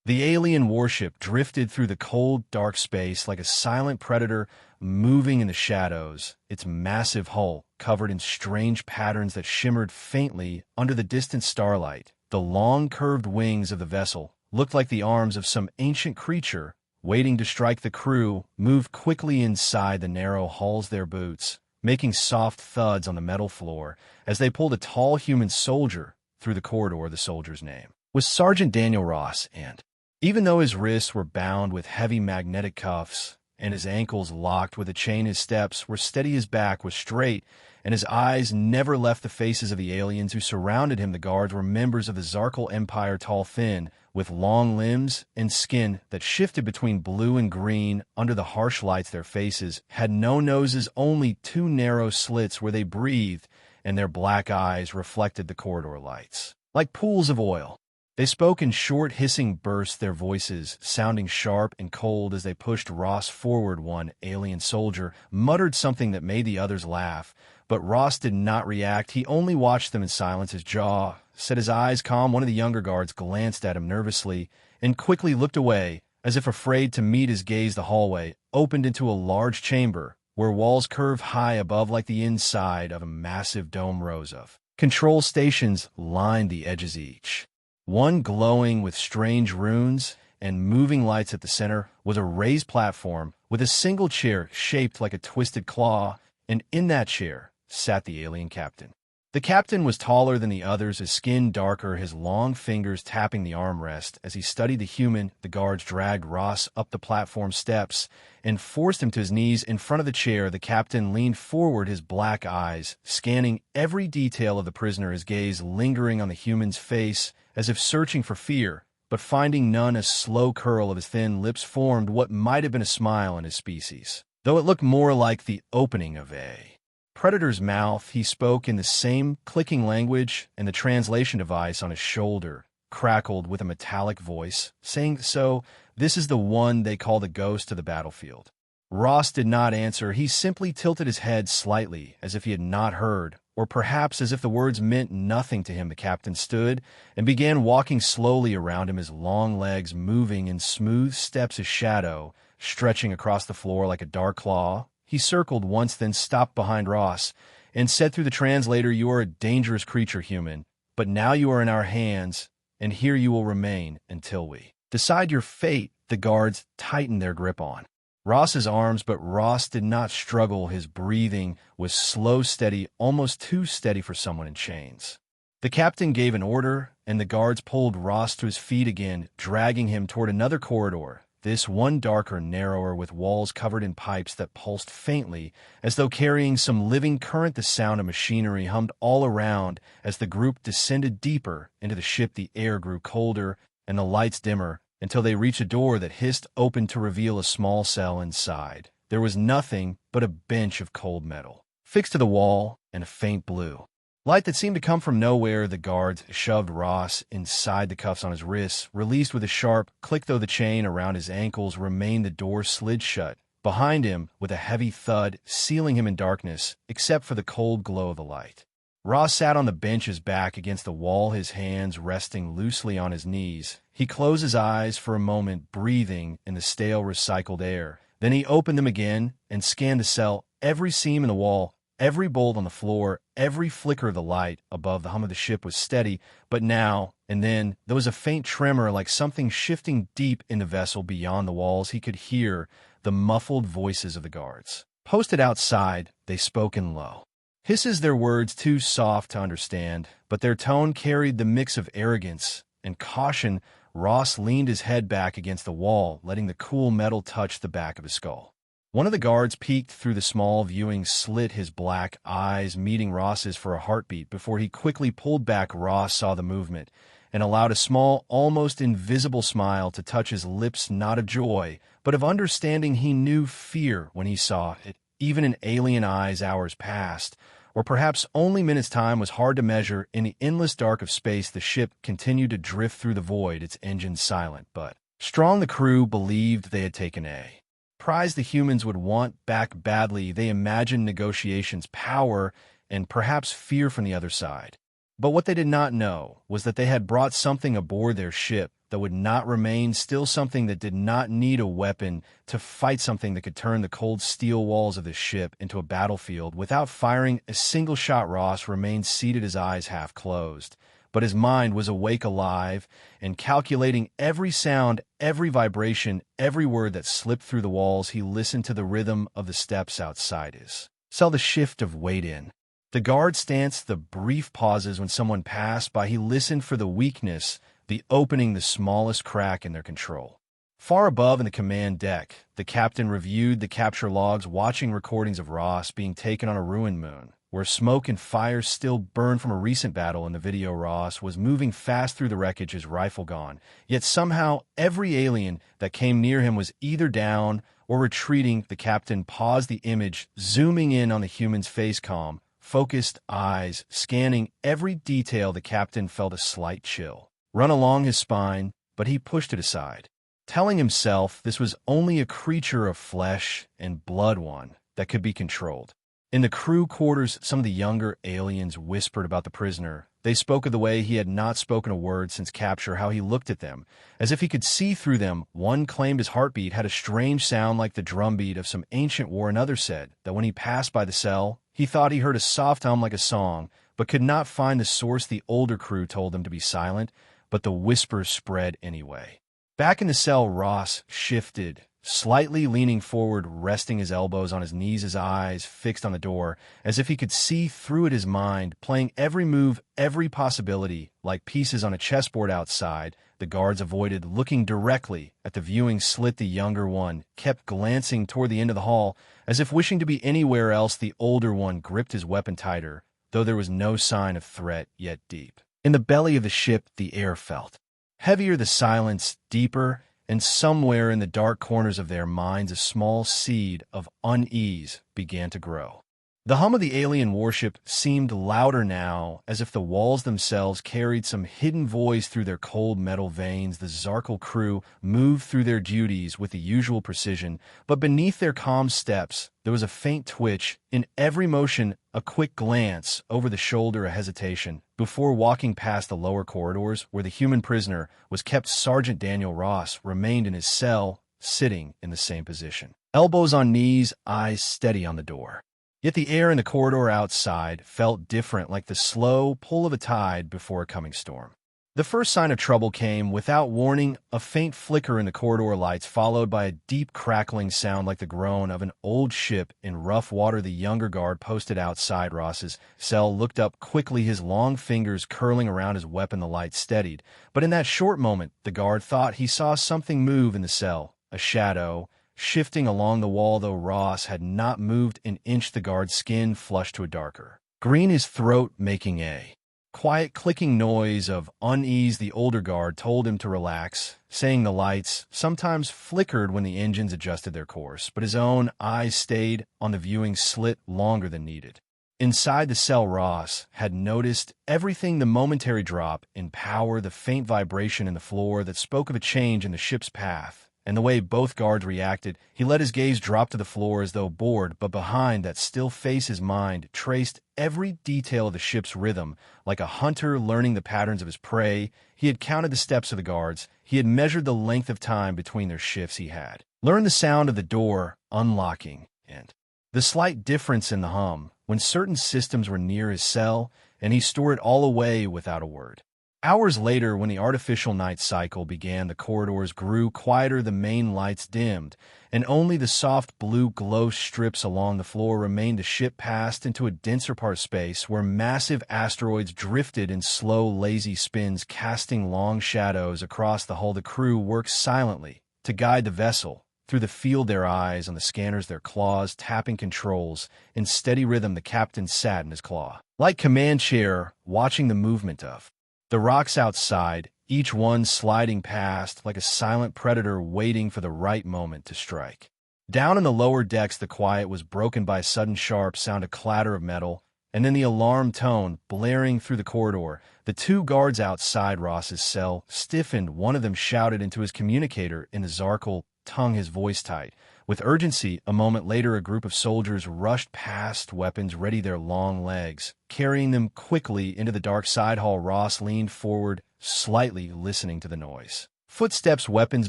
The alien warship drifted through the cold, dark space like a silent predator moving in the shadows, its massive hull covered in strange patterns that shimmered faintly under the distant starlight. The long, curved wings of the vessel looked like the arms of some ancient creature waiting to strike. The crew moved quickly inside the narrow hulls, their boots making soft thuds on the metal floor as they pulled a tall human soldier through the corridor. The soldier's name was Sergeant Daniel Ross, and even though his wrists were bound with heavy magnetic cuffs and his ankles locked with a chain, his steps were steady, his back was straight, and his eyes never left the faces of the aliens who surrounded him. The guards were members of the Zarkal Empire, tall, thin, with long limbs and skin that shifted between blue and green under the harsh lights. Their faces had no noses, only two narrow slits where they breathed, and their black eyes reflected the corridor lights like pools of oil. They spoke in short, hissing bursts, their voices sounding sharp and cold as they pushed Ross forward. One alien soldier muttered something that made the others laugh, but Ross did not react. He only watched them in silence, his jaw set, his eyes calm. One of the younger guards glanced at him nervously and quickly looked away, as if afraid to meet his gaze. The hallway opened into a large chamber where walls curved high above like the inside of a massive dome. Rows of control stations lined the edges, each one glowing with strange runes and moving lights. At the center was a raised platform with a single chair shaped like a twisted claw, and in that chair sat the alien captain. The captain was taller than the others, his skin darker, his long fingers tapping the armrest. As he studied the human, the guards dragged Ross up the platform steps and forced him to his knees in front of the chair. The captain leaned forward, his black eyes scanning every detail of the prisoner, his gaze lingering on the human's face as if searching for fear, but finding none. A slow curl of his thin lips formed what might have been a smile in his species, though it looked more like the opening of a predator's mouth. He spoke in the same clicking language, and the translation device on his shoulder crackled with a metallic voice, saying, "So, this is the one they call the ghost of the battlefield." Ross did not answer. He simply tilted his head slightly, as if he had not heard, or perhaps as if the words meant nothing to him. The captain stood and began walking slowly around him, his long legs moving in smooth steps, his shadow stretching across the floor like a dark claw. He circled once, then stopped behind Ross and said through the translator, "You are a dangerous creature, human, but now you are in our hands, and here you will remain until we decide your fate." The guards tightened their grip on Ross's arms, but Ross did not struggle. His breathing was slow, steady, almost too steady for someone in chains. The captain gave an order, and the guards pulled Ross to his feet again, dragging him toward another corridor, this one darker, narrower, with walls covered in pipes that pulsed faintly, as though carrying some living current. The sound of machinery hummed all around as the group descended deeper into the ship. The air grew colder and the lights dimmer, until they reached a door that hissed open to reveal a small cell inside. There was nothing but a bench of cold metal fixed to the wall and a faint blue light that seemed to come from nowhere. The guards shoved Ross inside. The cuffs on his wrists released with a sharp click, though the chain around his ankles remained. The door slid shut behind him with a heavy thud, sealing him in darkness except for the cold glow of the light. Ross sat on the bench, his back against the wall, his hands resting loosely on his knees. He closed his eyes for a moment, breathing in the stale, recycled air. Then he opened them again and scanned the cell, every seam in the wall, every bolt on the floor, every flicker of the light above. The hum of the ship was steady, but now and then there was a faint tremor, like something shifting deep in the vessel beyond the walls. He could hear the muffled voices of the guards posted outside. They spoke in low hisses, their words too soft to understand, but their tone carried the mix of arrogance and caution. Ross leaned his head back against the wall, letting the cool metal touch the back of his skull. One of the guards peeked through the small viewing slit, his black eyes meeting Ross's for a heartbeat before he quickly pulled back. Ross saw the movement and allowed a small, almost invisible smile to touch his lips, not of joy, but of understanding. He knew fear when he saw it, even in alien eyes. Hours passed, or perhaps only minutes. Time was hard to measure. In the endless dark of space, the ship continued to drift through the void, its engines silent but strong. The crew believed they had taken a prize the humans would want back badly. They imagined negotiations, power, and perhaps fear from the other side. But what they did not know was that they had brought something aboard their ship that would not remain still, something that did not need a weapon to fight, something that could turn the cold steel walls of the ship into a battlefield. Without firing a single shot, Ross remained seated, his eyes half closed. But his mind was awake, alive, and calculating every sound, every vibration, every word that slipped through the walls. He listened to the rhythm of the steps outside his cell, the shift of weight in the guard stance, the brief pauses when someone passed by. He listened for the weakness, the opening, the smallest crack in their control. Far above in the command deck, the captain reviewed the capture logs, watching recordings of Ross being taken on a ruined moon, where smoke and fire still burned from a recent battle. In the video, Ross was moving fast through the wreckage, his rifle gone. Yet somehow every alien that came near him was either down or retreating. The captain paused the image, zooming in on the human's face, calm, focused eyes, scanning every detail. The captain felt a slight chill run along his spine, but he pushed it aside, telling himself this was only a creature of flesh and blood, one that could be controlled. In the crew quarters, some of the younger aliens whispered about the prisoner. They spoke of the way he had not spoken a word since capture, how he looked at them, as if he could see through them. One claimed his heartbeat had a strange sound like the drumbeat of some ancient war. Another said that when he passed by the cell, he thought he heard a soft hum like a song, but could not find the source. The older crew told them to be silent, but the whispers spread anyway. Back in the cell, Ross shifted, slightly leaning forward, resting his elbows on his knees, his eyes fixed on the door, as if he could see through it, his mind playing every move, every possibility, like pieces on a chessboard outside. The guards avoided looking directly at the viewing slit. The younger one kept glancing toward the end of the hall, as if wishing to be anywhere else. The older one gripped his weapon tighter, though there was no sign of threat yet. Deep in the belly of the ship, the air felt heavier, the silence deeper, and somewhere in the dark corners of their minds a small seed of unease began to grow. The hum of the alien warship seemed louder now, as if the walls themselves carried some hidden voice through their cold metal veins. The Zarkal crew moved through their duties with the usual precision, but beneath their calm steps there was a faint twitch in every motion, a quick glance over the shoulder, a hesitation, before walking past the lower corridors where the human prisoner was kept. Sergeant Daniel Ross remained in his cell, sitting in the same position, elbows on knees, eyes steady on the door. Yet the air in the corridor outside felt different, like the slow pull of a tide before a coming storm. The first sign of trouble came without warning, a faint flicker in the corridor lights, followed by a deep crackling sound like the groan of an old ship in rough water. The younger guard posted outside Ross's cell looked up quickly, his long fingers curling around his weapon. The light steadied, but in that short moment, the guard thought he saw something move in the cell, a shadow shifting along the wall. Though Ross had not moved an inch, the guard's skin flushed to a darker green, his throat making a quiet clicking noise of unease. The older guard told him to relax, saying the lights sometimes flickered when the engines adjusted their course, but his own eyes stayed on the viewing slit longer than needed. Inside the cell, Ross had noticed everything: the momentary drop in power, the faint vibration in the floor that spoke of a change in the ship's path, and the way both guards reacted. He let his gaze drop to the floor as though bored, but behind that still face his mind traced every detail of the ship's rhythm, like a hunter learning the patterns of his prey. He had counted the steps of the guards. He had measured the length of time between their shifts. He had learned the sound of the door unlocking and the slight difference in the hum when certain systems were near his cell, and he stored it all away without a word. Hours later, when the artificial night cycle began, the corridors grew quieter, the main lights dimmed, and only the soft blue glow strips along the floor remained. The ship passed into a denser part of space where massive asteroids drifted in slow, lazy spins, casting long shadows across the hull. The crew worked silently to guide the vessel through the field, their eyes on the scanners, their claws tapping controls. In steady rhythm, the captain sat in his claw-like command chair, watching the movement of the rocks outside, each one sliding past like a silent predator waiting for the right moment to strike. Down in the lower decks, the quiet was broken by a sudden sharp sound, a clatter of metal, and then the alarm tone blaring through the corridor. The two guards outside Ross's cell stiffened. One of them shouted into his communicator in the Zarkal tongue, his voice tight with urgency. A moment later, a group of soldiers rushed past, weapons ready, their long legs carrying them quickly into the dark side hall. Ross leaned forward slightly, listening to the noise Footsteps, weapons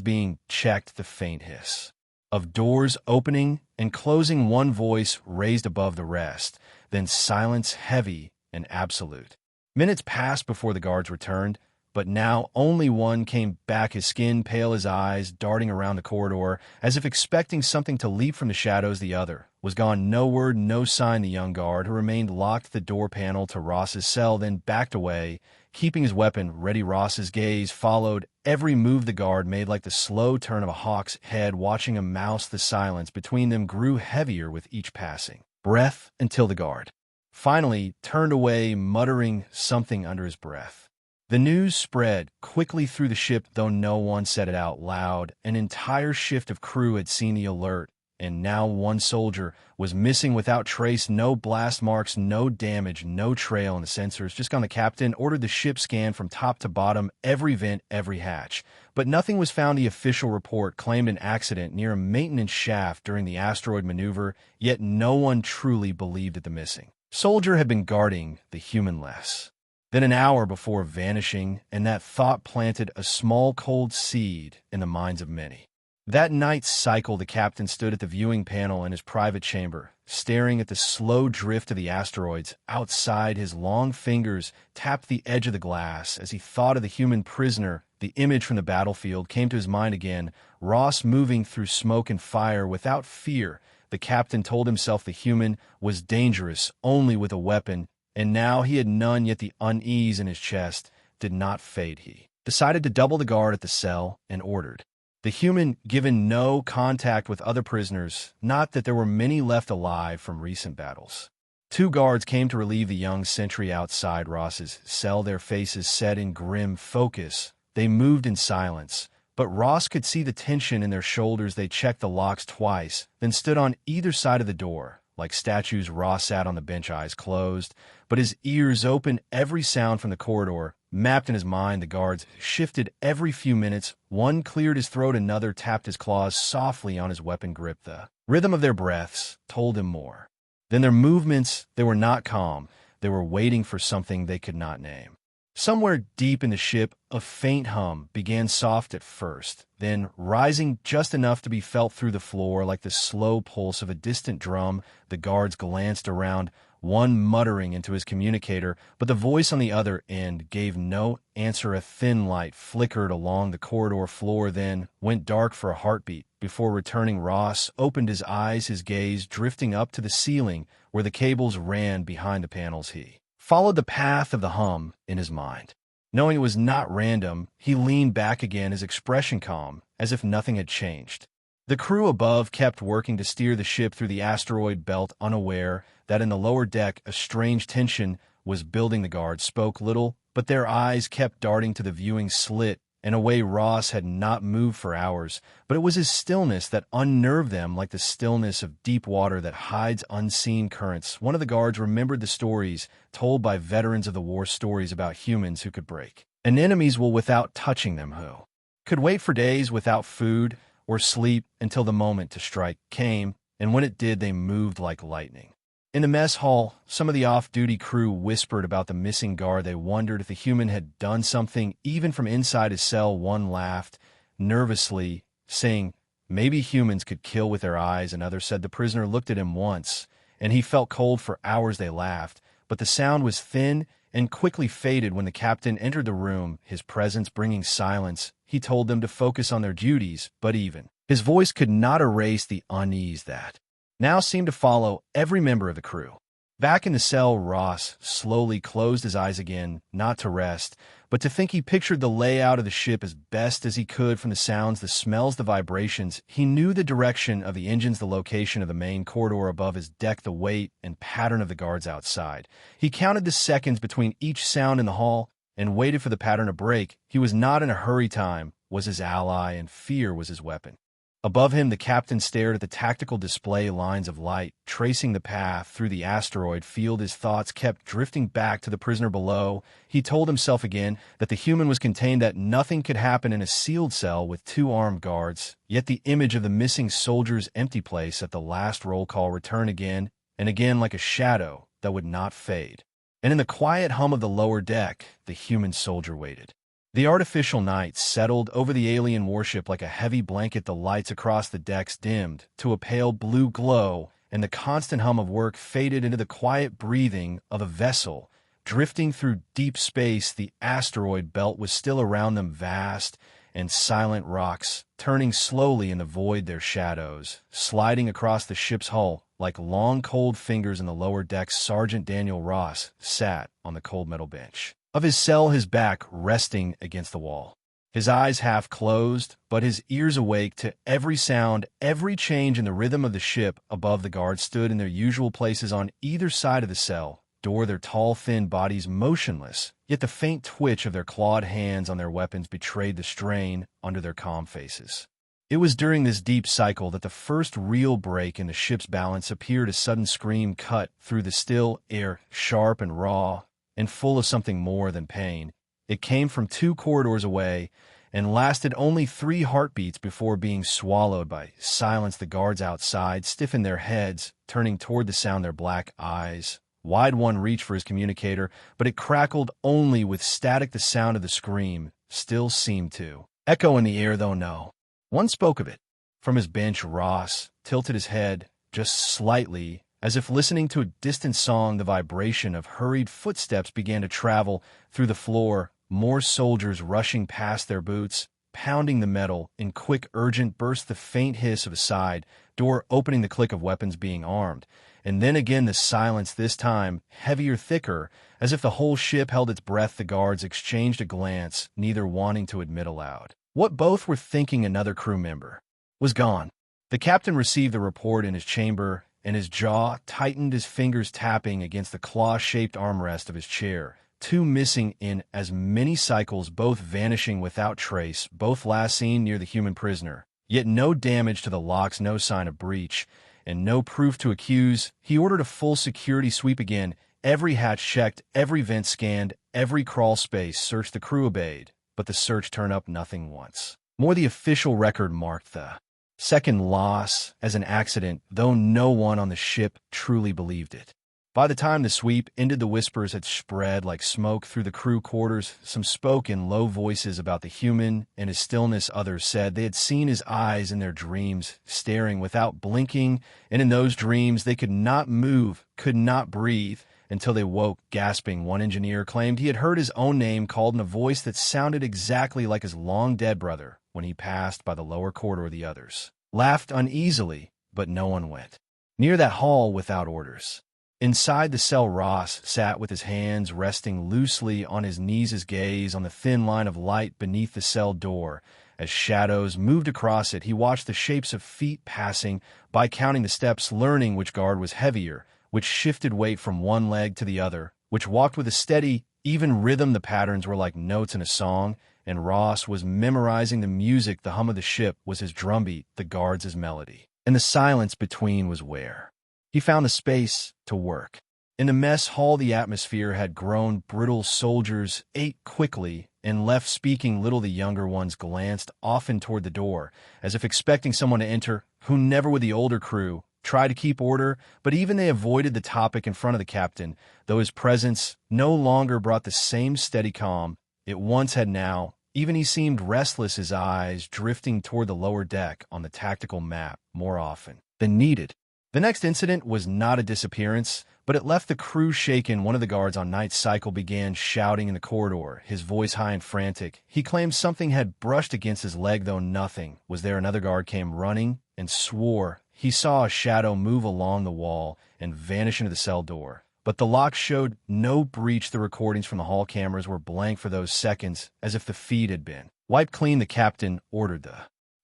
being checked, the faint hiss of doors opening and closing, one voice raised above the rest, then silence heavy and absolute. Minutes passed before the guards returned, but now only one came back, his skin pale, his eyes darting around the corridor, as if expecting something to leap from the shadows. The other was gone. No word, no sign. The young guard, who remained locked at the door panel to Ross's cell, then backed away, keeping his weapon ready. Ross's gaze followed every move the guard made, like the slow turn of a hawk's head watching a mouse. The silence between them grew heavier with each passing breath, until the guard finally turned away, muttering something under his breath. The news spread quickly through the ship, though no one said it out loud. An entire shift of crew had seen the alert, and now one soldier was missing without trace. No blast marks, no damage, no trail in the sensors. Just gone. The captain ordered the ship scanned from top to bottom, every vent, every hatch. But nothing was found. The official report claimed an accident near a maintenance shaft during the asteroid maneuver, yet no one truly believed that the missing soldier had been guarding the human-less than an hour before vanishing, and that thought planted a small cold seed in the minds of many. That night's cycle, the captain stood at the viewing panel in his private chamber, staring at the slow drift of the asteroids outside. His long fingers tapped the edge of the glass as he thought of the human prisoner. The image from the battlefield came to his mind again, Ross moving through smoke and fire without fear. The captain told himself the human was dangerous only with a weapon, and now he had none, yet the unease in his chest did not fade. He decided to double the guard at the cell and ordered the human given no contact with other prisoners, not that there were many left alive from recent battles. 2 guards came to relieve the young sentry outside Ross's cell, their faces set in grim focus. They moved in silence, but Ross could see the tension in their shoulders. They checked the locks twice, then stood on either side of the door. Like statues, Ross sat on the bench, eyes closed, but his ears open. Every sound from the corridor mapped in his mind. The guards shifted every few minutes. One cleared his throat, another tapped his claws softly on his weapon grip. The rhythm of their breaths told him more than their movements. They were not calm. They were waiting for something they could not name. Somewhere deep in the ship, a faint hum began, soft at first, then rising just enough to be felt through the floor like the slow pulse of a distant drum. The guards glanced around, one muttering into his communicator, but the voice on the other end gave no answer. A thin light flickered along the corridor floor, then went dark for a heartbeat before returning. Ross opened his eyes, his gaze drifting up to the ceiling where the cables ran behind the panels. He followed the path of the hum in his mind. Knowing it was not random, he leaned back again, his expression calm, as if nothing had changed. The crew above kept working to steer the ship through the asteroid belt, unaware that in the lower deck a strange tension was building. The guards spoke little, but their eyes kept darting to the viewing slit. In a way, Ross had not moved for hours, but it was his stillness that unnerved them, like the stillness of deep water that hides unseen currents. One of the guards remembered the stories told by veterans of the war, stories about humans who could break an enemy's will without touching them, who could wait for days without food or sleep until the moment to strike came, and when it did, they moved like lightning. In the mess hall, some of the off-duty crew whispered about the missing guard. They wondered if the human had done something. Even from inside his cell, one laughed nervously, saying, "Maybe humans could kill with their eyes." Another said the prisoner looked at him once, and he felt cold for hours. They laughed, but the sound was thin and quickly faded when the captain entered the room, his presence bringing silence. He told them to focus on their duties, but even his voice could not erase the unease that now seemed to follow every member of the crew. Back in the cell, Ross slowly closed his eyes again, not to rest, but to think. He pictured the layout of the ship as best as he could, from the sounds, the smells, the vibrations. He knew the direction of the engines, the location of the main corridor above his deck, the weight and pattern of the guards outside. He counted the seconds between each sound in the hall and waited for the pattern to break. He was not in a hurry. Time was his ally, and fear was his weapon. Above him, the captain stared at the tactical display, lines of light tracing the path through the asteroid field. His thoughts kept drifting back to the prisoner below. He told himself again that the human was contained, that nothing could happen in a sealed cell with 2 armed guards. Yet the image of the missing soldier's empty place at the last roll call returned again and again, like a shadow that would not fade. And in the quiet hum of the lower deck, the human soldier waited. The artificial night settled over the alien warship like a heavy blanket. The lights across the decks dimmed to a pale blue glow, and the constant hum of work faded into the quiet breathing of a vessel drifting through deep space. The asteroid belt was still around them, vast and silent rocks, turning slowly in the void, their shadows sliding across the ship's hull like long cold fingers. In the lower decks, Sergeant Daniel Ross sat on the cold metal bench of his cell, his back resting against the wall, his eyes half closed, but his ears awake to every sound, every change in the rhythm of the ship. Above, the guards stood in their usual places on either side of the cell door, their tall, thin bodies motionless, yet the faint twitch of their clawed hands on their weapons betrayed the strain under their calm faces. It was during this deep cycle that the first real break in the ship's balance appeared. A sudden scream cut through the still air, sharp and raw, and full of something more than pain. It came from 2 corridors away and lasted only 3 heartbeats before being swallowed by silence. The guards outside stiffened their heads, turning toward the sound, their black eyes wide. One reached for his communicator, but it crackled only with static. The sound of the scream still seemed to echo in the air, though no one spoke of it. From his bench, Ross tilted his head just slightly, as if listening to a distant song. The vibration of hurried footsteps began to travel through the floor, more soldiers rushing past, their boots pounding the metal in quick, urgent bursts. The faint hiss of a side door opening, the click of weapons being armed, and then again the silence, this time heavier, thicker, as if the whole ship held its breath. The guards exchanged a glance, neither wanting to admit aloud what both were thinking. Another crew member was gone. The captain received the report in his chamber, and his jaw tightened, his fingers tapping against the claw-shaped armrest of his chair. 2 missing in as many cycles, both vanishing without trace, both last seen near the human prisoner. Yet no damage to the locks, no sign of breach, and no proof to accuse. He ordered a full security sweep again, every hatch checked, every vent scanned, every crawl space searched. The crew obeyed, but the search turned up nothing once more. The official record marked the second loss as an accident, though no one on the ship truly believed it. By the time the sweep ended, the whispers had spread like smoke through the crew quarters. Some spoke in low voices about the human and his stillness. Others said they had seen his eyes in their dreams, staring without blinking, and in those dreams they could not move, could not breathe, until they woke, gasping. One engineer claimed he had heard his own name called in a voice that sounded exactly like his long-dead brother when he passed by the lower corridor. The others laughed uneasily, but no one went near that hall without orders. Inside the cell, Ross sat with his hands resting loosely on his knees, his gaze on the thin line of light beneath the cell door. As shadows moved across it, he watched the shapes of feet passing by, counting the steps, learning which guard was heavier, which shifted weight from one leg to the other, which walked with a steady, even rhythm. The patterns were like notes in a song, and Ross was memorizing the music. The hum of the ship was his drumbeat, the guards his melody, and the silence between was where he found the space to work. In the mess hall, the atmosphere had grown brittle. Soldiers ate quickly and left speaking little. The younger ones glanced often toward the door, as if expecting someone to enter who never would. The older crew tried to keep order, but even they avoided the topic in front of the captain, though his presence no longer brought the same steady calm it once had. Now, even he seemed restless, his eyes drifting toward the lower deck on the tactical map more often than needed. The next incident was not a disappearance, but it left the crew shaken. One of the guards on night cycle began shouting in the corridor, his voice high and frantic. He claimed something had brushed against his leg, though nothing was there. Another guard came running and swore he saw a shadow move along the wall and vanish into the cell door. But the lock showed no breach. The recordings from the hall cameras were blank for those seconds, as if the feed had been wiped clean. The captain ordered the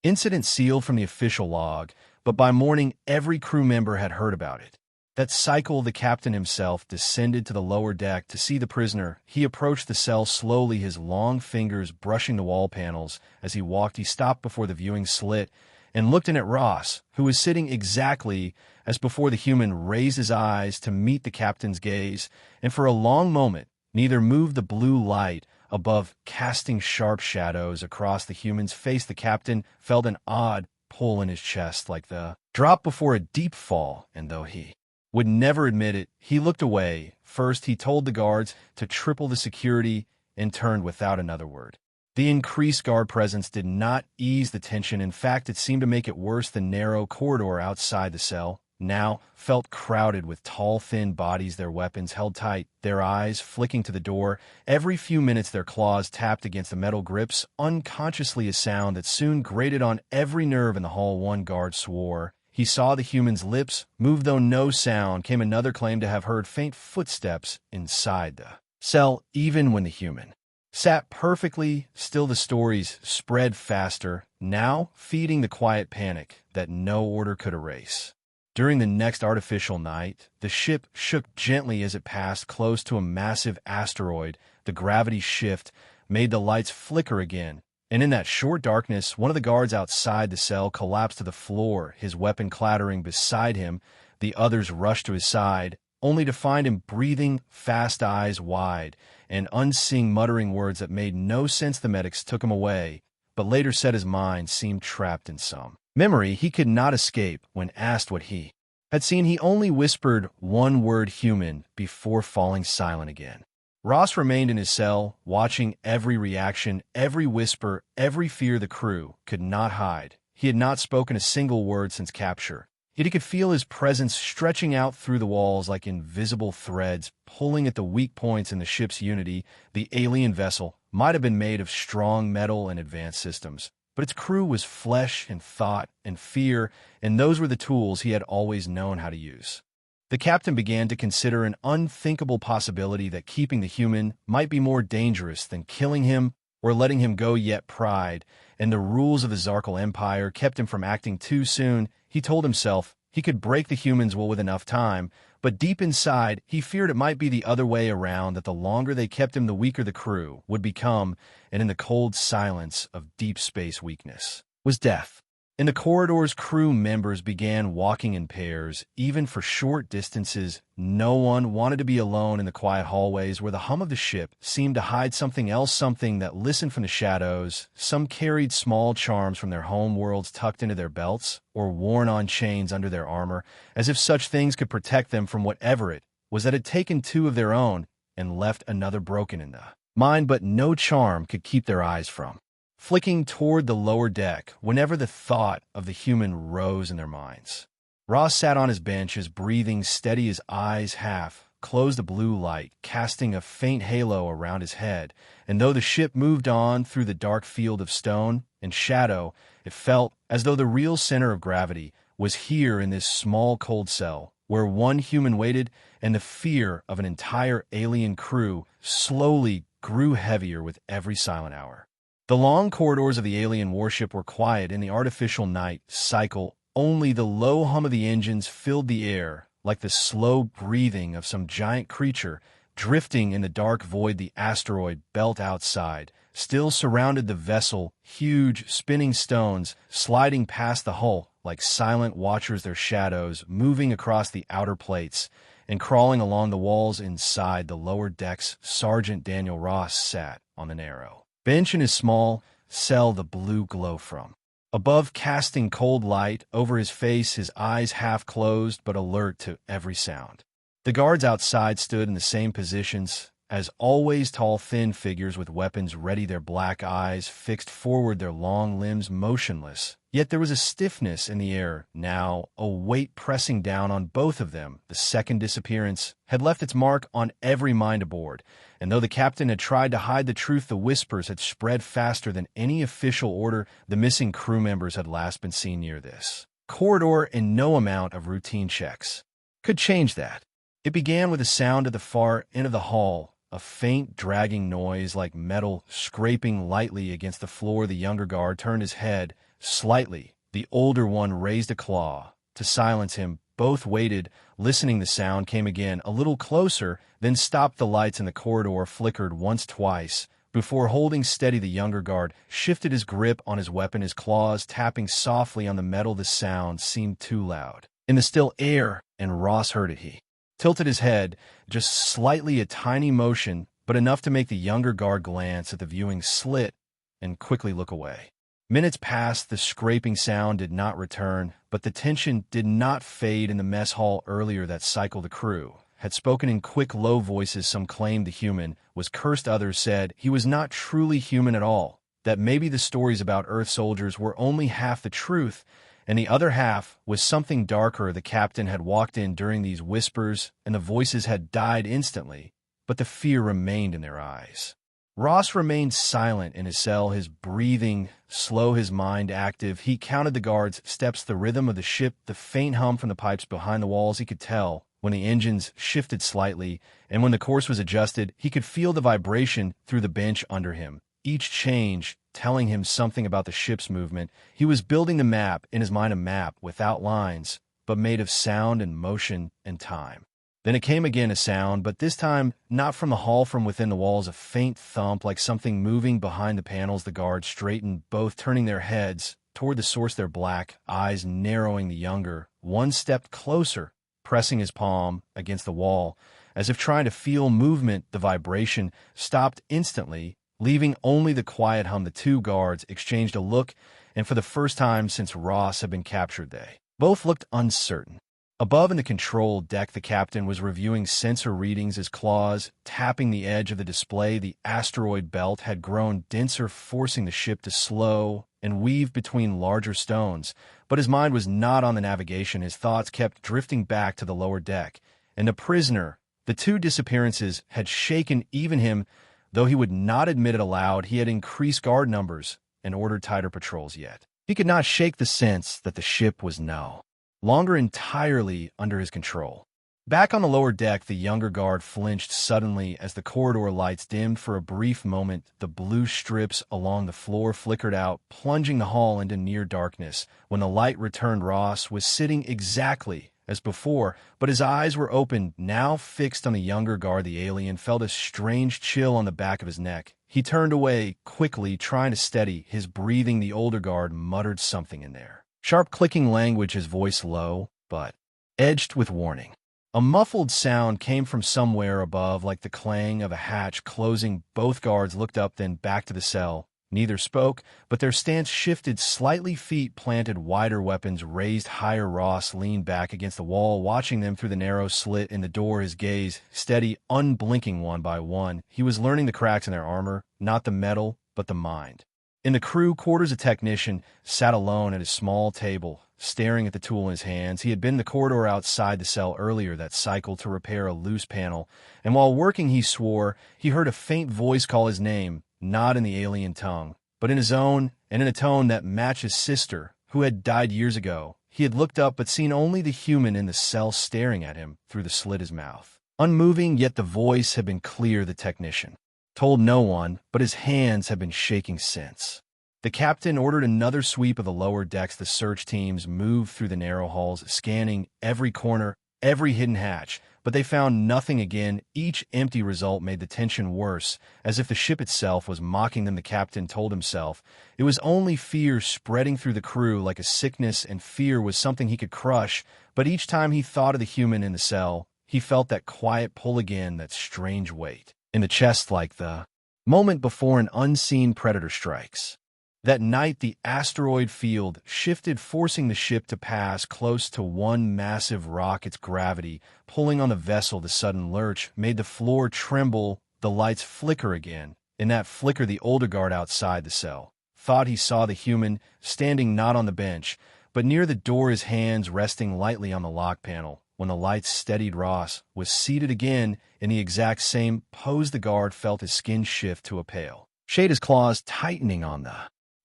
incident sealed from the official log, but by morning every crew member had heard about it. That cycle, the captain himself descended to the lower deck to see the prisoner. He approached the cell slowly, his long fingers brushing the wall panels. As he walked, he stopped before the viewing slit and looked in at Ross, who was sitting exactly as before. The human raised his eyes to meet the captain's gaze, and for a long moment neither moved. The blue light above casting sharp shadows across the human's face. The captain felt an odd pull in his chest, like the drop before a deep fall, and though he would never admit it, he looked away. First, he told the guards to triple the security and turned without another word The increased guard presence did not ease the tension. In fact, it seemed to make it worse. The narrow corridor outside the cell now felt crowded with tall, thin bodies, their weapons held tight, their eyes flicking to the door. Every few minutes, their claws tapped against the metal grips, unconsciously a sound that soon grated on every nerve in the hall. One guard swore. He saw the human's lips move, though no sound came. Another claimed to have heard faint footsteps inside the cell, even when the human sat perfectly still. The stories spread faster, now feeding the quiet panic that no order could erase. During the next artificial night, the ship shook gently as it passed close to a massive asteroid. The gravity shift made the lights flicker again, and in that short darkness, one of the guards outside the cell collapsed to the floor, his weapon clattering beside him. The others rushed to his side, only to find him breathing fast, eyes wide, and unseen, muttering words that made no sense. The medics took him away, but later said his mind seemed trapped in some memory he could not escape. When asked what he had seen, he only whispered one word: human, before falling silent again. Ross remained in his cell, watching every reaction, every whisper, every fear. The crew could not hide. He had not spoken a single word since capture, yet he could feel his presence stretching out through the walls like invisible threads, pulling at the weak points in the ship's unity. The alien vessel might have been made of strong metal and advanced systems, but its crew was flesh and thought and fear, and those were the tools he had always known how to use. The captain began to consider an unthinkable possibility that keeping the human might be more dangerous than killing him or letting him go. Yet pride and the rules of the Zarkal Empire kept him from acting too soon. He told himself he could break the humans will with enough time, but deep inside, he feared it might be the other way around, that the longer they kept him, the weaker the crew would become, and in the cold silence of deep space, weakness was death. In the corridors, crew members began walking in pairs, even for short distances. No one wanted to be alone in the quiet hallways where the hum of the ship seemed to hide something else, something that listened from the shadows. Some carried small charms from their home worlds tucked into their belts or worn on chains under their armor, as if such things could protect them from whatever it was that had taken two of their own and left another broken in the mind. But no charm could keep their eyes from flicking toward the lower deck whenever the thought of the human rose in their minds. Ross sat on his bench, his breathing steady, his eyes half closed, a blue light casting a faint halo around his head, and though the ship moved on through the dark field of stone and shadow, it felt as though the real center of gravity was here in this small cold cell where one human waited, and the fear of an entire alien crew slowly grew heavier with every silent hour. The long corridors of the alien warship were quiet in the artificial night cycle. Only the low hum of the engines filled the air, like the slow breathing of some giant creature drifting in the dark void. The asteroid belt outside still surrounded the vessel, huge spinning stones sliding past the hull like silent watchers, their shadows moving across the outer plates and crawling along the walls. Inside the lower decks, Sergeant Daniel Ross sat on the narrow bench in his small cell, the blue glow from above casting cold light over his face, his eyes half closed but alert to every sound. The guards outside stood in the same positions as always, tall, thin figures with weapons ready, their black eyes fixed forward, their long limbs motionless. Yet there was a stiffness in the air now, a weight pressing down on both of them. The second disappearance had left its mark on every mind aboard, and though the captain had tried to hide the truth, the whispers had spread faster than any official order. The missing crew members had last been seen near this corridor, and no amount of routine checks could change that. It began with a sound at the far end of the hall, a faint dragging noise like metal scraping lightly against the floor. The younger guard turned his head slightly. The older one raised a claw to silence him. Both waited, listening. The sound came again, a little closer, then stopped. The lights in the corridor flickered once, twice. Before holding steady, the younger guard shifted his grip on his weapon, his claws tapping softly on the metal. The sound seemed too loud in the still air, and Ross heard it. He tilted his head, just slightly, a tiny motion, but enough to make the younger guard glance at the viewing slit and quickly look away. Minutes passed, the scraping sound did not return, but the tension did not fade in the mess hall. Earlier that cycle, the crew had spoken in quick, low voices. Some claimed the human was cursed, others said he was not truly human at all. that maybe the stories about Earth soldiers were only half the truth, and the other half was something darker. The captain had walked in during these whispers, and the voices had died instantly, but the fear remained in their eyes. Ross remained silent in his cell, his breathing slow, his mind active. He counted the guards' steps, the rhythm of the ship, the faint hum from the pipes behind the walls. He could tell when the engines shifted slightly, and when the course was adjusted, he could feel the vibration through the bench under him. Each change telling him something about the ship's movement. He was building the map, in his mind a map without lines, but made of sound and motion and time. Then it came again, a sound, but this time not from the hall, from within the walls, a faint thump like something moving behind the panels. The guards straightened, both turning their heads toward the source, their black eyes narrowing. The younger one stepped closer, pressing his palm against the wall, as if trying to feel movement. The vibration stopped instantly, leaving only the quiet hum. The two guards exchanged a look, and for the first time since Ross had been captured, they both looked uncertain. Above in the control deck, the captain was reviewing sensor readings, his claws tapping the edge of the display. The asteroid belt had grown denser, forcing the ship to slow and weave between larger stones. But his mind was not on the navigation. His thoughts kept drifting back to the lower deck and the prisoner. The two disappearances had shaken even him, though he would not admit it aloud. He had increased guard numbers and ordered tighter patrols, yet he could not shake the sense that the ship was no longer entirely under his control. Back on the lower deck, the younger guard flinched suddenly as the corridor lights dimmed. For a brief moment, the blue strips along the floor flickered out, plunging the hall into near darkness. When the light returned, Ross was sitting exactly as before, but his eyes were open, now fixed on the younger guard. The alien felt a strange chill on the back of his neck. He turned away quickly, trying to steady his breathing. The older guard muttered something in there sharp, clicking language, his voice low, but edged with warning. A muffled sound came from somewhere above, like the clang of a hatch closing. Both guards looked up, then back to the cell. Neither spoke, but their stance shifted slightly, feet planted wider, weapons raised higher. Ross leaned back against the wall, watching them through the narrow slit in the door, his gaze steady, unblinking. One by one, he was learning the cracks in their armor, not the metal, but the mind. In the crew quarters, a technician sat alone at his small table, staring at the tool in his hands. He had been in the corridor outside the cell earlier that cycle to repair a loose panel, and while working, he swore he heard a faint voice call his name, not in the alien tongue, but in his own, and in a tone that matched his sister, who had died years ago. He had looked up, but seen only the human in the cell staring at him through the slit, his mouth unmoving, yet the voice had been clear. The technician told no one, but his hands had been shaking since. The captain ordered another sweep of the lower decks. The search teams moved through the narrow halls, scanning every corner, every hidden hatch, but they found nothing again. Each empty result made the tension worse, as if the ship itself was mocking them. The captain told himself it was only fear spreading through the crew like a sickness, and fear was something he could crush. But each time he thought of the human in the cell, he felt that quiet pull again, that strange weight in the chest, like the moment before an unseen predator strikes. That night, the asteroid field shifted, forcing the ship to pass close to one massive rock. Its gravity pulling on the vessel. The sudden lurch made the floor tremble, the lights flicker again. In that flicker, the older guard outside the cell thought he saw the human standing not on the bench, but near the door, his hands resting lightly on the lock panel. When the lights steadied, Ross was seated again in the exact same pose. The guard felt his skin shift to a pale shade, his claws tightening on the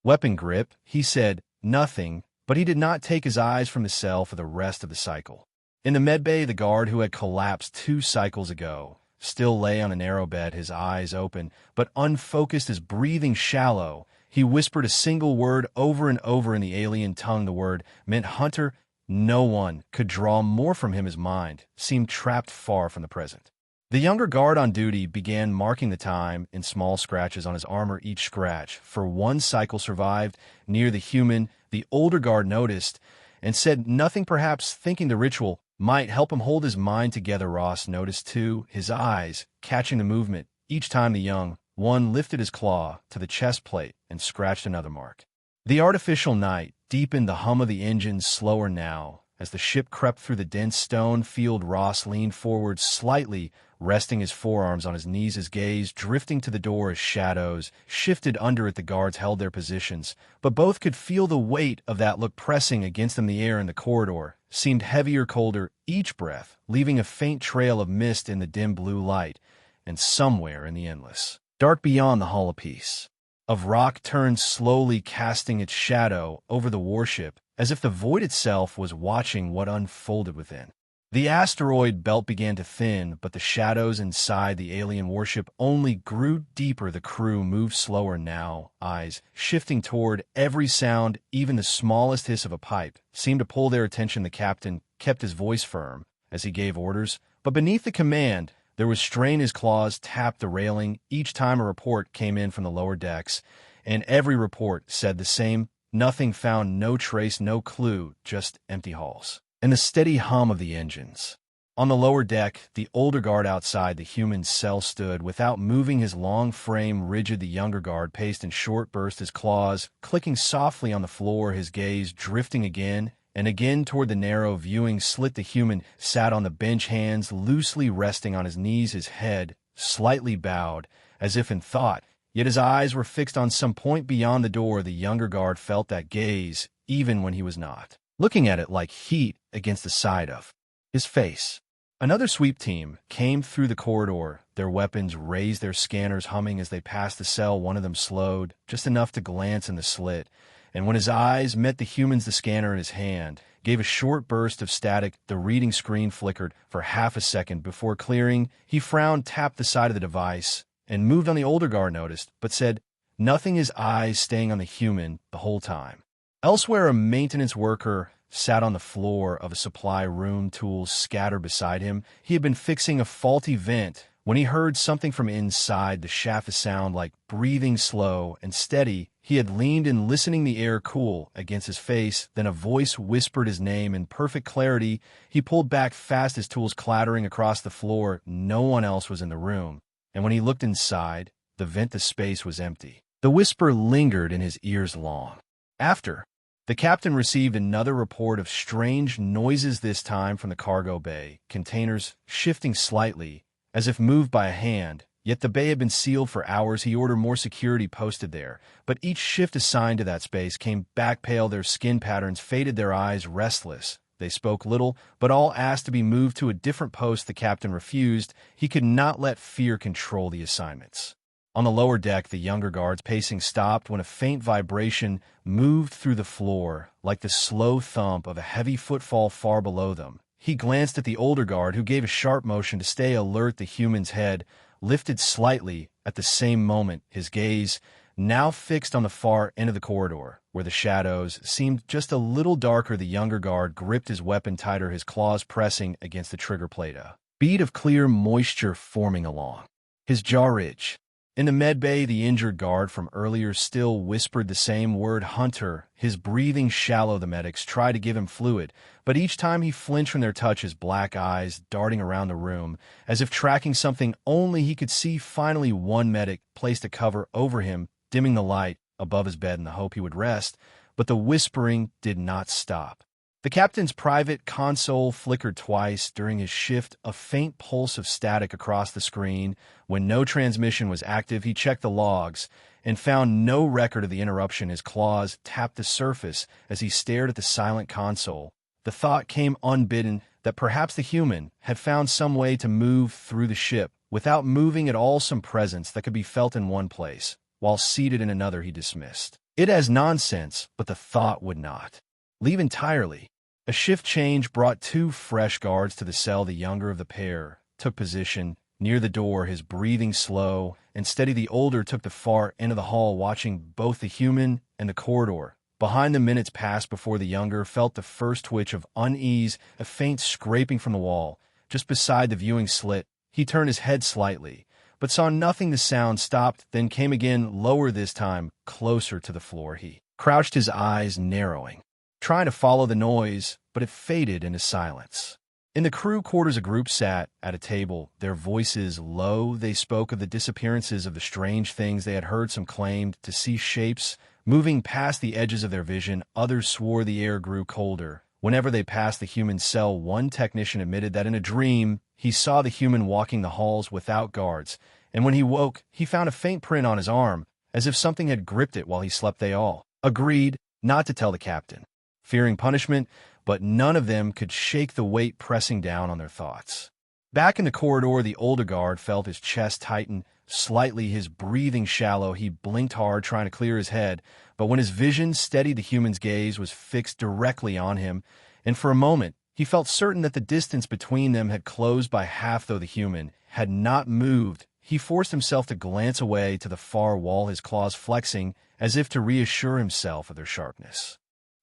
weapon grip. He said nothing, but he did not take his eyes from the cell for the rest of the cycle. In the medbay, the guard who had collapsed 2 cycles ago still lay on a narrow bed, his eyes open, but unfocused, his breathing shallow. He whispered a single word over and over in the alien tongue. The word meant hunter. No one could draw more from him. His mind seemed trapped far from the present. The younger guard on duty began marking the time in small scratches on his armor. Each scratch for 1 cycle survived. Near the human, the older guard noticed and said nothing, perhaps thinking the ritual might help him hold his mind together. Ross noticed too, his eyes catching the movement each time the young one lifted his claw to the chest plate and scratched another mark. The artificial night deepened, the hum of the engines slower now, As the ship crept through the dense stone field, Ross leaned forward slightly, resting his forearms on his knees, his gaze drifting to the door as shadows shifted under it. The guards held their positions, but both could feel the weight of that look pressing against them. The air in the corridor seemed heavier, colder, each breath leaving a faint trail of mist in the dim blue light, and somewhere in the endless dark beyond the Hall of Peace of rock turned slowly, casting its shadow over the warship, as if the void itself was watching what unfolded within. The asteroid belt began to thin, but the shadows inside the alien warship only grew deeper. The crew moved slower now, eyes shifting toward every sound. Even the smallest hiss of a pipe seemed to pull their attention. The captain kept his voice firm as he gave orders, but beneath the command, there was strain. His claws tapped the railing each time a report came in from the lower decks, and every report said the same: nothing found, no trace, no clue, just empty halls and the steady hum of the engines. On the lower deck, the older guard outside the human cell stood without moving, his long frame rigid. The younger guard paced in short bursts, his claws clicking softly on the floor, his gaze drifting again and again toward the narrow viewing slit. The human sat on the bench, hands loosely resting on his knees, his head slightly bowed, as if in thought, yet his eyes were fixed on some point beyond the door. The younger guard felt that gaze, even when he was not looking at it, like heat against the side of his face. Another sweep team came through the corridor, their weapons raised, their scanners humming as they passed the cell. One of them slowed, just enough to glance in the slit, and when his eyes met the human's, the scanner in his hand gave a short burst of static. The reading screen flickered for half a second before clearing. He frowned, tapped the side of the device, and moved on. The older guard noticed, but said nothing, his eyes staying on the human the whole time. Elsewhere, a maintenance worker sat on the floor of a supply room, tools scattered beside him. He had been fixing a faulty vent when he heard something from inside the shaft, a sound like breathing, slow and steady. He had leaned in, listening, the air cool against his face. Then a voice whispered his name in perfect clarity. He pulled back fast, his tools clattering across the floor. No one else was in the room, and when he looked inside the vent, the space was empty. The whisper lingered in his ears long after. The captain received another report of strange noises, this time from the cargo bay, containers shifting slightly, as if moved by a hand. Yet the bay had been sealed for hours. He ordered more security posted there, but each shift assigned to that space came back pale, their skin patterns faded, their eyes restless. They spoke little, but all asked to be moved to a different post. The captain refused. He could not let fear control the assignments. On the lower deck, the younger guard's pacing stopped when a faint vibration moved through the floor, like the slow thump of a heavy footfall far below them. He glanced at the older guard, who gave a sharp motion to stay alert. The human's head lifted slightly at the same moment, his gaze now fixed on the far end of the corridor, where the shadows seemed just a little darker. The younger guard gripped his weapon tighter, his claws pressing against the trigger plate, a bead of clear moisture forming along his jaw ridge. In the med bay, the injured guard from earlier still whispered the same word: Hunter. His breathing shallow. The medics tried to give him fluid, but each time he flinched from their touch, his black eyes darting around the room, as if tracking something only he could see. Finally, one medic placed a cover over him, dimming the light above his bed in the hope he would rest, but the whispering did not stop. The captain's private console flickered twice during his shift, a faint pulse of static across the screen. When no transmission was active, he checked the logs and found no record of the interruption. His claws tapped the surface as he stared at the silent console. The thought came unbidden that perhaps the human had found some way to move through the ship without moving at all, some presence that could be felt in one place while seated in another. He dismissed it as nonsense, but the thought would not leave entirely. A shift change brought two fresh guards to the cell. The younger of the pair took position near the door, his breathing slow and steady. The older took the far end of the hall, watching both the human and the corridor. Behind the minutes passed before the younger felt the first twitch of unease, a faint scraping from the wall just beside the viewing slit. He turned his head slightly, but saw nothing. The sound stopped, then came again, lower this time, closer to the floor. He crouched, his eyes narrowing, trying to follow the noise, but it faded into silence. In the crew quarters, a group sat at a table, their voices low. They spoke of the disappearances of the strange things they had heard. Some claimed to see shapes moving past the edges of their vision. Others swore the air grew colder Whenever they passed the human cell, one technician admitted that in a dream, he saw the human walking the halls without guards, and when he woke, he found a faint print on his arm, as if something had gripped it while he slept. They all agreed not to tell the captain, fearing punishment, but none of them could shake the weight pressing down on their thoughts. Back in the corridor, the older guard felt his chest tighten slightly, his breathing shallow. He blinked hard, trying to clear his head, but when his vision steadied, the human's gaze was fixed directly on him, and for a moment, he felt certain that the distance between them had closed by half. Though the human had not moved, he forced himself to glance away to the far wall, his claws flexing as if to reassure himself of their sharpness.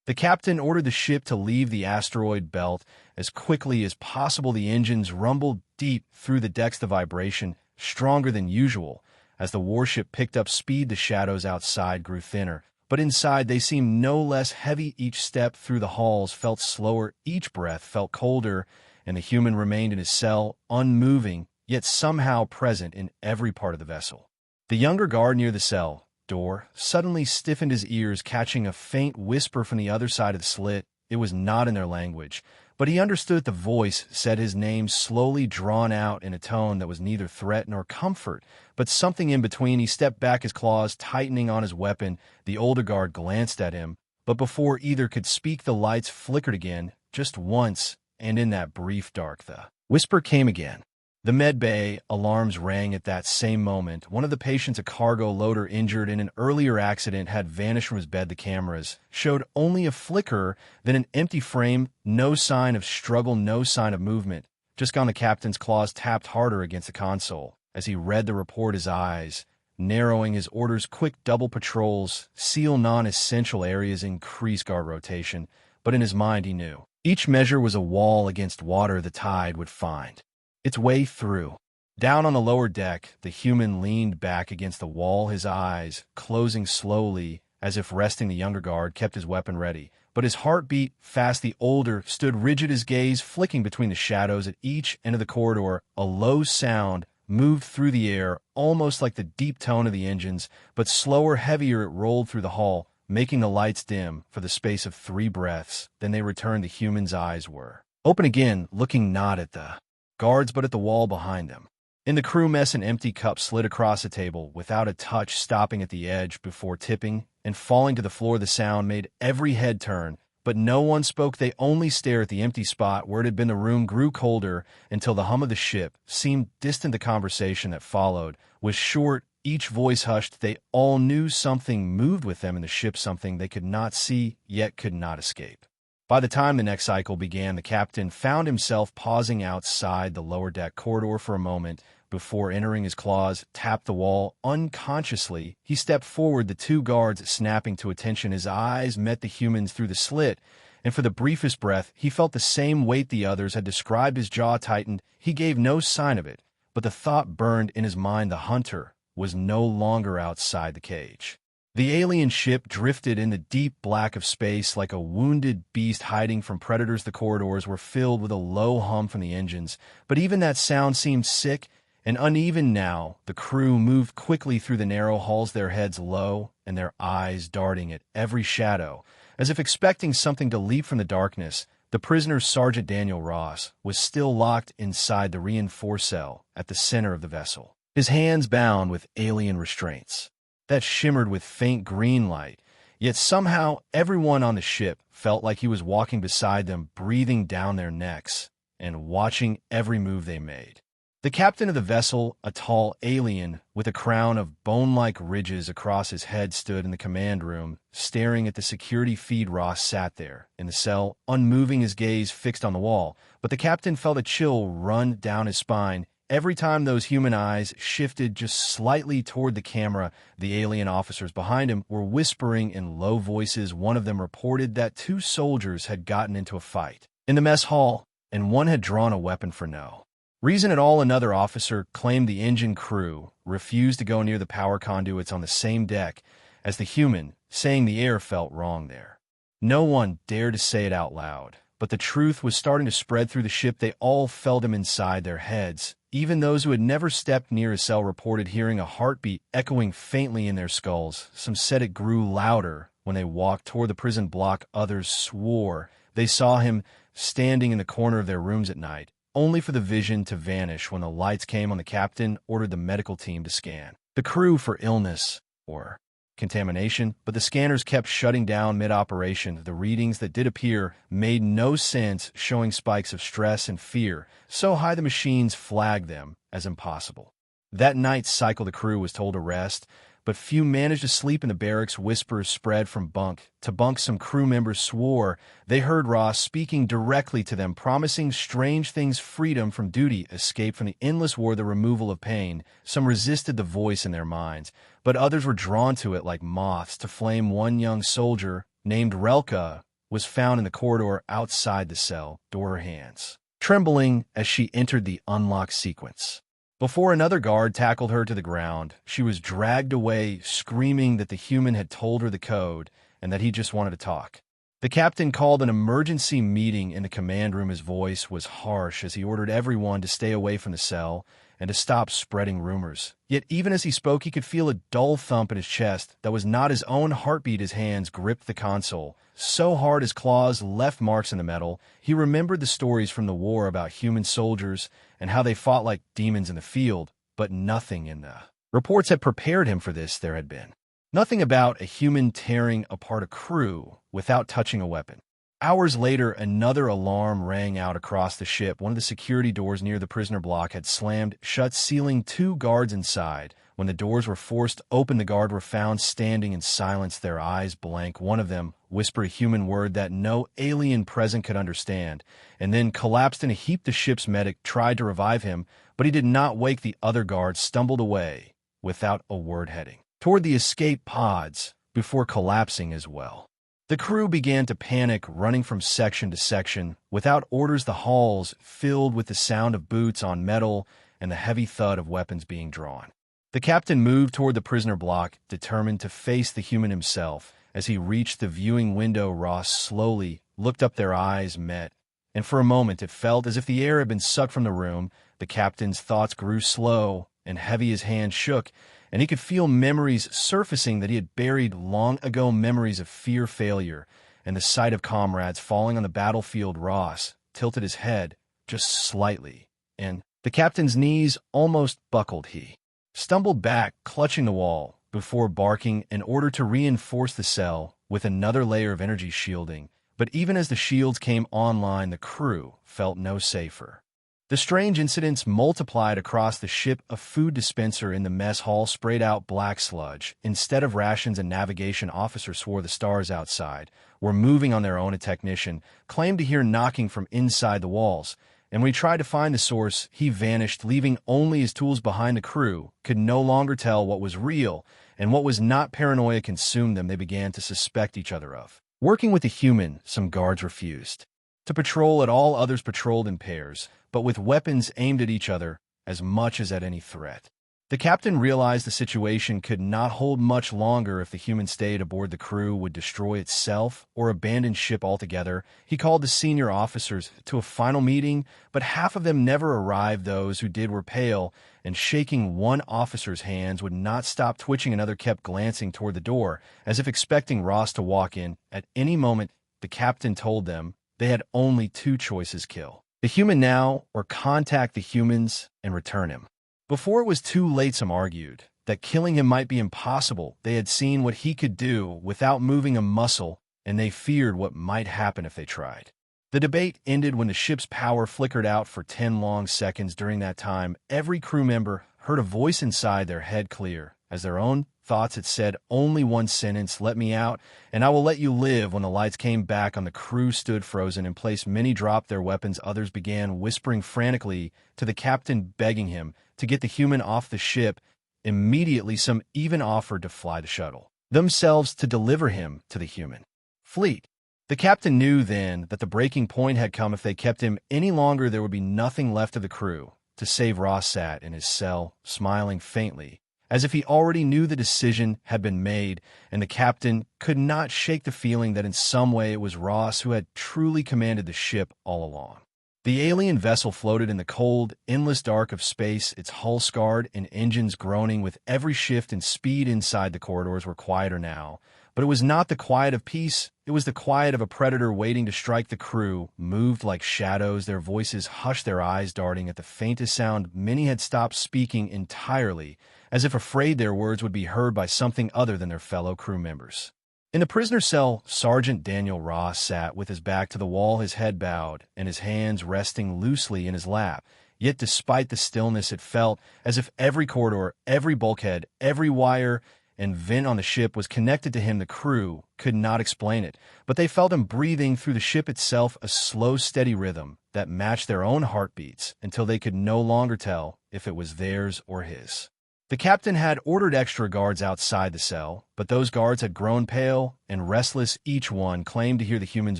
The captain ordered the ship to leave the asteroid belt as quickly as possible. The engines rumbled deep through the decks, the vibration stronger than usual. As the warship picked up speed, the shadows outside grew thinner, but inside they seemed no less heavy. Each step through the halls felt slower, each breath felt colder, and the human remained in his cell, unmoving, yet somehow present in every part of the vessel. The younger guard near the cell door suddenly stiffened his ears, catching a faint whisper from the other side of the slit. It was not in their language, but he understood. The voice said his name, slowly drawn out in a tone that was neither threat nor comfort, but something in between. He stepped back, his claws tightening on his weapon. The older guard glanced at him, but before either could speak, the lights flickered again, just once, and in that brief dark, the whisper came again. The med bay alarms rang at that same moment. One of the patients, a cargo loader injured in an earlier accident, had vanished from his bed. The cameras showed only a flicker, then an empty frame, no sign of struggle, no sign of movement. Just gone. The captain's claws tapped harder against the console. As he read the report, his eyes narrowing, his orders: quick double patrols, seal non-essential areas, increase guard rotation. But in his mind he knew each measure was a wall against water the tide would find its way through. Down on the lower deck, the human leaned back against the wall, his eyes closing slowly, as if resting. The younger guard kept his weapon ready, but his heart beat fast. The older stood rigid, his gaze flicking between the shadows at each end of the corridor. A low sound moved through the air, almost like the deep tone of the engines, but slower, heavier. It rolled through the hall, making the lights dim for the space of 3 breaths. Then they returned. The human's eyes were open again, looking not at the guards but at the wall behind them. In the crew mess, an empty cup slid across the table without a touch, stopping at the edge before tipping and falling to the floor. The sound made every head turn, but no one spoke. They only stared at the empty spot where it had been. The room grew colder until the hum of the ship seemed distant. The conversation that followed was short, each voice hushed. They all knew something moved with them in the ship, something they could not see yet could not escape. By the time the next cycle began, the captain found himself pausing outside the lower deck corridor for a moment before entering. His claws tapped the wall. Unconsciously, he stepped forward, the 2 guards snapping to attention. His eyes met the human's through the slit, and for the briefest breath, he felt the same weight the others had described. His jaw tightened. He gave no sign of it, but the thought burned in his mind: the hunter was no longer outside the cage. The alien ship drifted in the deep black of space like a wounded beast hiding from predators. The corridors were filled with a low hum from the engines, but even that sound seemed sick and uneven now. The crew moved quickly through the narrow halls, their heads low and their eyes darting at every shadow, as if expecting something to leap from the darkness. The prisoner, Sergeant Daniel Ross, was still locked inside the reinforced cell at the center of the vessel, his hands bound with alien restraints that shimmered with faint green light. Yet somehow everyone on the ship felt like he was walking beside them, breathing down their necks and watching every move they made. The captain of the vessel, a tall alien with a crown of bone-like ridges across his head, stood in the command room, staring at the security feed. Ross sat there in the cell, unmoving, his gaze fixed on the wall, but the captain felt a chill run down his spine every time those human eyes shifted just slightly toward the camera. The alien officers behind him were whispering in low voices. One of them reported that 2 soldiers had gotten into a fight in the mess hall, and one had drawn a weapon for no reason at all. Another officer claimed the engine crew refused to go near the power conduits on the same deck as the human, saying the air felt wrong there. No one dared to say it out loud, but the truth was starting to spread through the ship. They all felt him inside their heads. Even those who had never stepped near a cell reported hearing a heartbeat echoing faintly in their skulls. Some said it grew louder when they walked toward the prison block. Others swore They saw him standing in the corner of their rooms at night, only for the vision to vanish when the lights came on. The captain ordered the medical team to scan the crew for illness or contamination, but the scanners kept shutting down mid-operation. The readings that did appear made no sense, showing spikes of stress and fear so high the machines flagged them as impossible. That night's cycle the crew was told to rest, but few managed to sleep in the barracks. Whispers spread from bunk to bunk. Some crew members swore they heard Ross speaking directly to them, promising strange things: freedom from duty, escape from the endless war, the removal of pain. Some resisted the voice in their minds, but others were drawn to it like moths to flame. One young soldier named Relka was found in the corridor outside the cell door, her hands trembling as she entered the unlock sequence. Before another guard tackled her to the ground, she was dragged away, screaming that the human had told her the code and that he just wanted to talk. The captain called an emergency meeting in the command room. His voice was harsh as he ordered everyone to stay away from the cell and to stop spreading rumors. Yet even as he spoke, he could feel a dull thump in his chest that was not his own heartbeat. His hands gripped the console so hard his claws left marks in the metal. He remembered the stories from the war about human soldiers and how they fought like demons in the field, but nothing in the reports had prepared him for this. There had been nothing about a human tearing apart a crew without touching a weapon. Hours later, another alarm rang out across the ship. One of the security doors near the prisoner block had slammed shut, sealing 2 guards inside. When the doors were forced open, the guard were found standing in silence, their eyes blank. One of them whispered a human word that no alien present could understand, and then collapsed in a heap. The ship's medic tried to revive him, but he did not wake. The other guard stumbled away without a word, heading toward the escape pods before collapsing as well. The crew began to panic, running from section to section. Without orders, the halls filled with the sound of boots on metal and the heavy thud of weapons being drawn. The captain moved toward the prisoner block, determined to face the human himself. As he reached the viewing window, Ross slowly looked up. Their eyes met, and for a moment it felt as if the air had been sucked from the room. The captain's thoughts grew slow and heavy. His hand shook, and he could feel memories surfacing that he had buried long ago, memories of fear, failure, and the sight of comrades falling on the battlefield. Ross tilted his head just slightly, and the captain's knees almost buckled. He stumbled back, clutching the wall, before barking an order to reinforce the cell with another layer of energy shielding. But even as the shields came online, the crew felt no safer. The strange incidents multiplied across the ship. A food dispenser in the mess hall sprayed out black sludge instead of rations. A navigation officer swore the stars outside were moving on their own. A technician claimed to hear knocking from inside the walls, and when he tried to find the source, he vanished, leaving only his tools behind. The crew could no longer tell what was real and what was not. Paranoia consumed them. They began to suspect each other of working with the human. Some guards refused to patrol at all. Others patrolled in pairs, but with weapons aimed at each other as much as at any threat. The captain realized the situation could not hold much longer. If the human stayed aboard, the crew would destroy itself or abandon ship altogether. He called the senior officers to a final meeting, but half of them never arrived. Those who did were pale and shaking. One officer's hands would not stop twitching. Another kept glancing toward the door, as if expecting Ross to walk in at any moment. The captain told them they had only 2 choices: kill the human now or contact the humans and return him before it was too late. Some argued that killing him might be impossible. They had seen what he could do without moving a muscle, and they feared what might happen if they tried. The debate ended when the ship's power flickered out for 10 long seconds. During that time, every crew member heard a voice inside their head clear, as their own thoughts had said only one sentence: "Let me out, and I will let you live." When the lights came back on, the crew stood frozen in place. Many dropped their weapons. Others began whispering frantically to the captain, begging him to get the human off the ship immediately. Some even offered to fly the shuttle themselves to deliver him to the human fleet. The captain knew then that the breaking point had come. If they kept him any longer, there would be nothing left of the crew to save. Ross sat in his cell, smiling faintly, as if he already knew the decision had been made, and the captain could not shake the feeling that in some way it was Ross who had truly commanded the ship all along. The alien vessel floated in the cold, endless dark of space, its hull scarred and engines groaning with every shift in speed. Inside, the corridors were quieter now, but it was not the quiet of peace. It was the quiet of a predator waiting to strike. The crew moved like shadows, their voices hushed, their eyes darting at the faintest sound. Many had stopped speaking entirely, as if afraid their words would be heard by something other than their fellow crew members. In the prisoner's cell, Sergeant Daniel Ross sat with his back to the wall, his head bowed, and his hands resting loosely in his lap. Yet despite the stillness, it felt as if every corridor, every bulkhead, every wire and vent on the ship was connected to him. The crew could not explain it, but they felt him breathing through the ship itself, a slow, steady rhythm that matched their own heartbeats until they could no longer tell if it was theirs or his. The captain had ordered extra guards outside the cell, but those guards had grown pale and restless. Each one claimed to hear the human's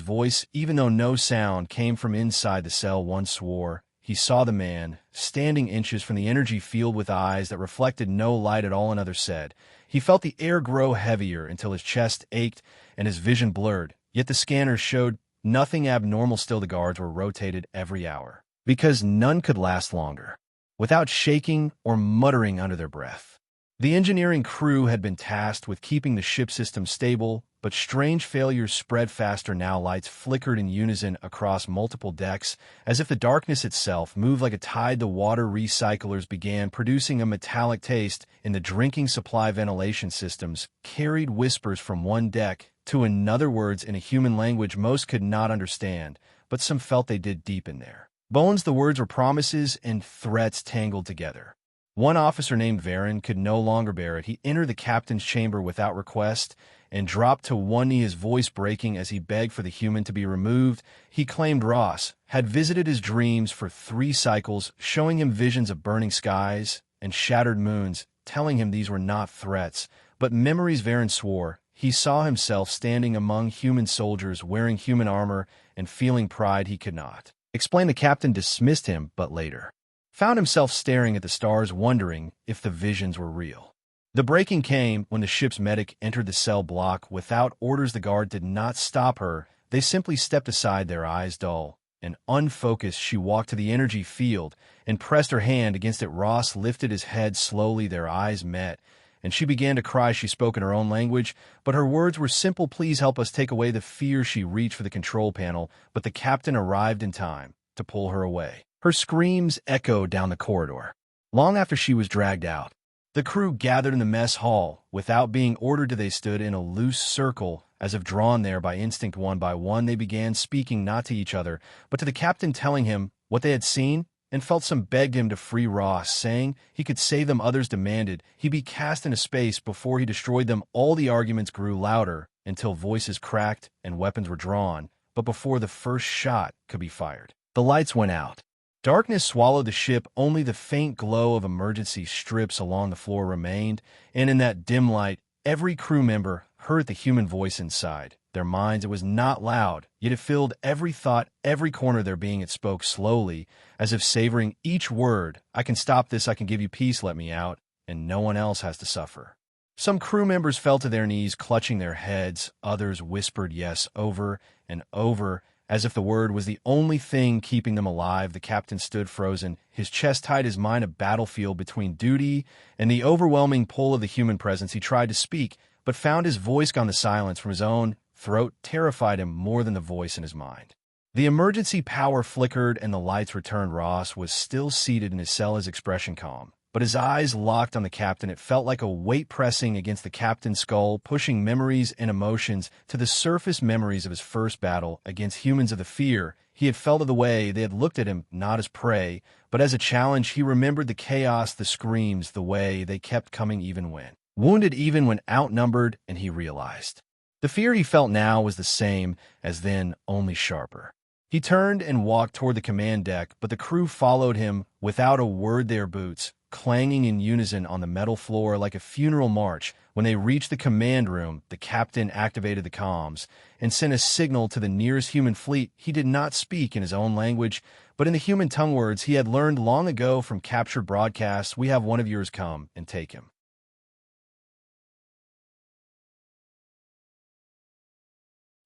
voice, even though no sound came from inside the cell. One swore he saw the man standing inches from the energy field with eyes that reflected no light at all. Another said he felt the air grow heavier until his chest ached and his vision blurred. Yet the scanners showed nothing abnormal. Still, the guards were rotated every hour, because none could last longer without shaking or muttering under their breath. The engineering crew had been tasked with keeping the ship system stable, but strange failures spread faster now. Lights flickered in unison across multiple decks, as if the darkness itself moved like a tide. The water recyclers began producing a metallic taste in the drinking supply. Ventilation systems carried whispers from one deck to another, words in a human language most could not understand, but some felt they did. Deep in their bones, the words were promises and threats tangled together. One officer named Varen could no longer bear it. He entered the captain's chamber without request and dropped to one knee, his voice breaking as he begged for the human to be removed. He claimed Ross had visited his dreams for 3 cycles, showing him visions of burning skies and shattered moons, telling him these were not threats, but memories. Varen swore he saw himself standing among human soldiers, wearing human armor and feeling pride he could not explain. The captain dismissed him, but later found himself staring at the stars, wondering if the visions were real. The breaking came when the ship's medic entered the cell block without orders. The guard did not stop her. They simply stepped aside, their eyes dull and unfocused. She walked to the energy field and pressed her hand against it. Ross lifted his head slowly. Their eyes met, and she began to cry. She spoke in her own language, but her words were simple. Please help us, take away the fear. She reached for the control panel, but the captain arrived in time to pull her away. Her screams echoed down the corridor long after she was dragged out. The crew gathered in the mess hall without being ordered to. They stood in a loose circle as if drawn there by instinct. One by one, they began speaking, not to each other, but to the captain, telling him what they had seen and felt. Some begged him to free Ross, saying he could save them. Others demanded he be cast into space before he destroyed them. All the arguments grew louder until voices cracked and weapons were drawn, but before the first shot could be fired, the lights went out. Darkness swallowed the ship. Only the faint glow of emergency strips along the floor remained, and in that dim light, every crew member heard the human voice inside their minds. It was not loud, yet it filled every thought, every corner of their being. It spoke slowly, as if savoring each word. I can stop this, I can give you peace, let me out, and no one else has to suffer. Some crew members fell to their knees, clutching their heads. Others whispered yes over and over, as if the word was the only thing keeping them alive. The captain stood frozen, his chest tight, his mind a battlefield between duty and the overwhelming pull of the human presence. He tried to speak, but found his voice gone. The silence from his own throat terrified him more than the voice in his mind. The emergency power flickered and the lights returned. Ross was still seated in his cell, his expression calm, but his eyes locked on the captain. It felt like a weight pressing against the captain's skull, pushing memories and emotions to the surface. Memories of his first battle against humans, of the fear he had felt, of the way they had looked at him, not as prey, but as a challenge. He remembered the chaos, the screams, the way they kept coming even when wounded, even when outnumbered, and he realized the fear he felt now was the same as then, only sharper. He turned and walked toward the command deck, but the crew followed him without a word, their boots clanging in unison on the metal floor like a funeral march. When they reached the command room, the captain activated the comms and sent a signal to the nearest human fleet. He did not speak in his own language, but in the human tongue, words he had learned long ago from captured broadcasts. We have one of yours, come and take him.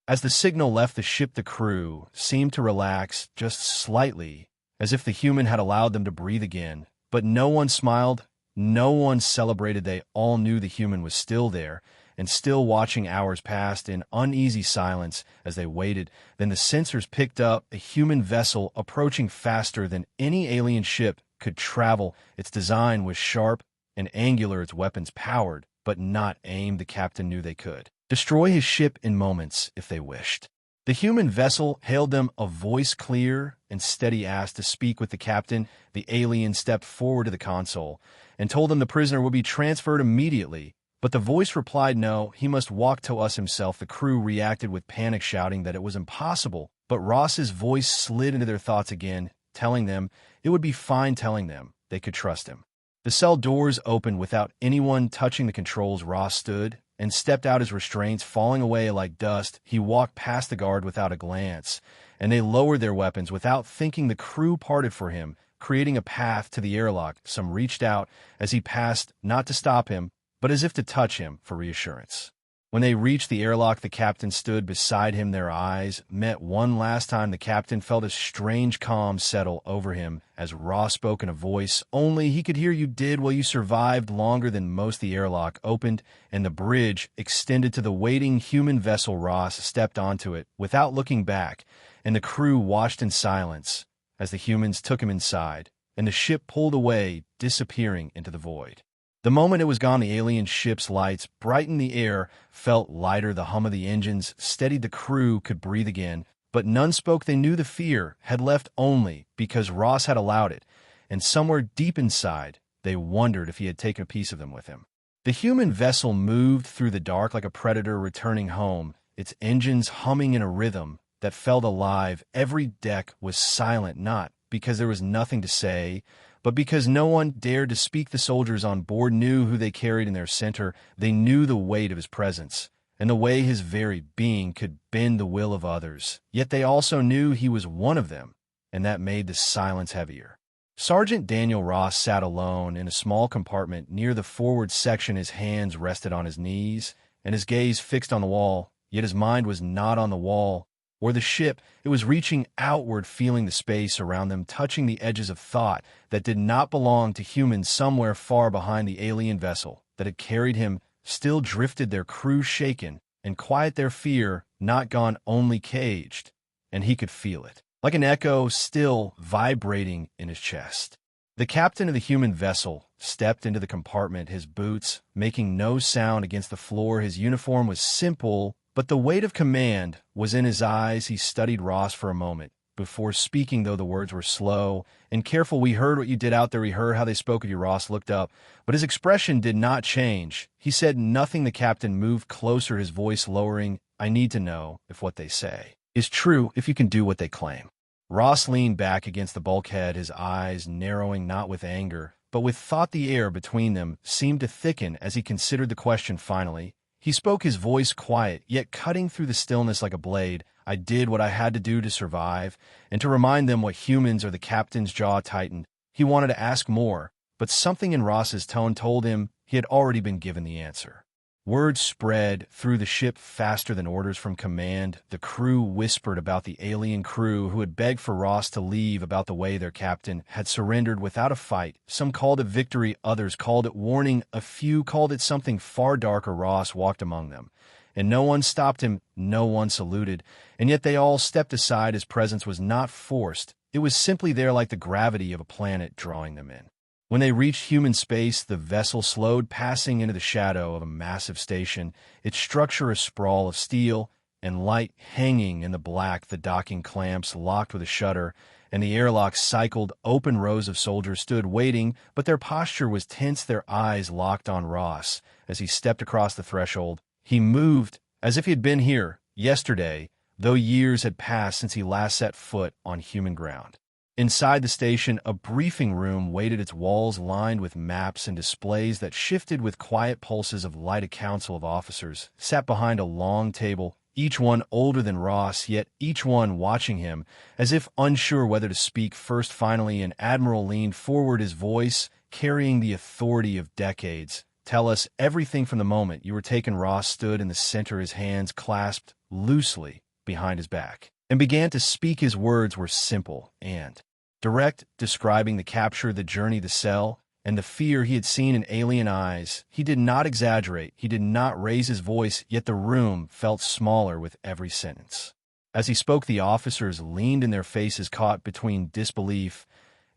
As the signal left the ship, the crew seemed to relax just slightly, as if the human had allowed them to breathe again. But no one smiled, no one celebrated. They all knew the human was still there, and still watching hours passed in uneasy silence as they waited. Then the sensors picked up a human vessel approaching faster than any alien ship could travel. Its design was sharp and angular, its weapons powered, but not aimed. The captain knew they could destroy his ship in moments if they wished. The human vessel hailed them, a voice clear and steady asked to speak with the captain. The alien stepped forward to the console and told them the prisoner would be transferred immediately. But the voice replied no, he must walk to us himself. The crew reacted with panic, shouting that it was impossible. But Ross's voice slid into their thoughts again, telling them it would be fine, telling them they could trust him. The cell doors opened without anyone touching the controls. Ross stood and stepped out, his restraints falling away like dust. He walked past the guard without a glance, and they lowered their weapons without thinking. The crew parted for him, creating a path to the airlock. Some reached out as he passed, not to stop him, but as if to touch him for reassurance. When they reached the airlock, the captain stood beside him. Their eyes met one last time. The captain felt a strange calm settle over him as Ross spoke in a voice only he could hear. You did well. You survived longer than most. The airlock opened, and the bridge extended to the waiting human vessel. Ross stepped onto it without looking back, and the crew watched in silence as the humans took him inside, and the ship pulled away, disappearing into the void. The moment it was gone, the alien ship's lights brightened the air, felt lighter. The hum of the engines steadied. The crew could breathe again, but none spoke. They knew the fear had left only because Ross had allowed it, and somewhere deep inside, they wondered if he had taken a piece of them with him. The human vessel moved through the dark like a predator returning home, its engines humming in a rhythm that felt alive. Every deck was silent, not because there was nothing to say, but because no one dared to speak. The soldiers on board knew who they carried in their center. They knew the weight of his presence and the way his very being could bend the will of others. Yet they also knew he was one of them, and that made the silence heavier. Sergeant Daniel Ross sat alone in a small compartment near the forward section. His hands rested on his knees and his gaze fixed on the wall, yet his mind was not on the wall or the ship. It was reaching outward, feeling the space around them, touching the edges of thought that did not belong to humans. Somewhere far behind the alien vessel that had carried him still drifted their crew, shaken and quiet, their fear not gone, only caged, and he could feel it, like an echo still vibrating in his chest. The captain of the human vessel stepped into the compartment, his boots making no sound against the floor. His uniform was simple, but the weight of command was in his eyes. He studied Ross for a moment before speaking, though the words were slow and careful. We heard what you did out there. We heard how they spoke of you. Ross looked up, but his expression did not change. He said nothing. The captain moved closer, his voice lowering. I need to know if what they say is true, if you can do what they claim. Ross leaned back against the bulkhead, his eyes narrowing not with anger, but with thought. The air between them seemed to thicken as he considered the question. Finally, he spoke, his voice quiet, yet cutting through the stillness like a blade. I did what I had to do to survive, and to remind them what humans are. The captain's jaw tightened. He wanted to ask more, but something in Ross's tone told him he had already been given the answer. Word spread through the ship faster than orders from command. The crew whispered about the alien crew who had begged for Ross to leave, about the way their captain had surrendered without a fight. Some called it victory, others called it warning, a few called it something far darker. Ross walked among them, and no one stopped him, no one saluted, and yet they all stepped aside. His presence was not forced. It was simply there, like the gravity of a planet drawing them in. When they reached human space, the vessel slowed, passing into the shadow of a massive station, its structure a sprawl of steel and light hanging in the black. The docking clamps locked with a shutter, and the airlock cycled. Open rows of soldiers stood waiting, but their posture was tense, their eyes locked on Ross as he stepped across the threshold. He moved as if he had been here yesterday, though years had passed since he last set foot on human ground. Inside the station, a briefing room waited, its walls lined with maps and displays that shifted with quiet pulses of light. A council of officers sat behind a long table, each one older than Ross, yet each one watching him, as if unsure whether to speak first. Finally, an admiral leaned forward, his voice carrying the authority of decades. Tell us everything from the moment you were taken. Ross stood in the center, his hands clasped loosely behind his back, and began to speak. His words were simple and direct, describing the capture, the journey, the cell, and the fear he had seen in alien eyes. He did not exaggerate, he did not raise his voice, yet the room felt smaller with every sentence. As he spoke, the officers leaned in their faces, caught between disbelief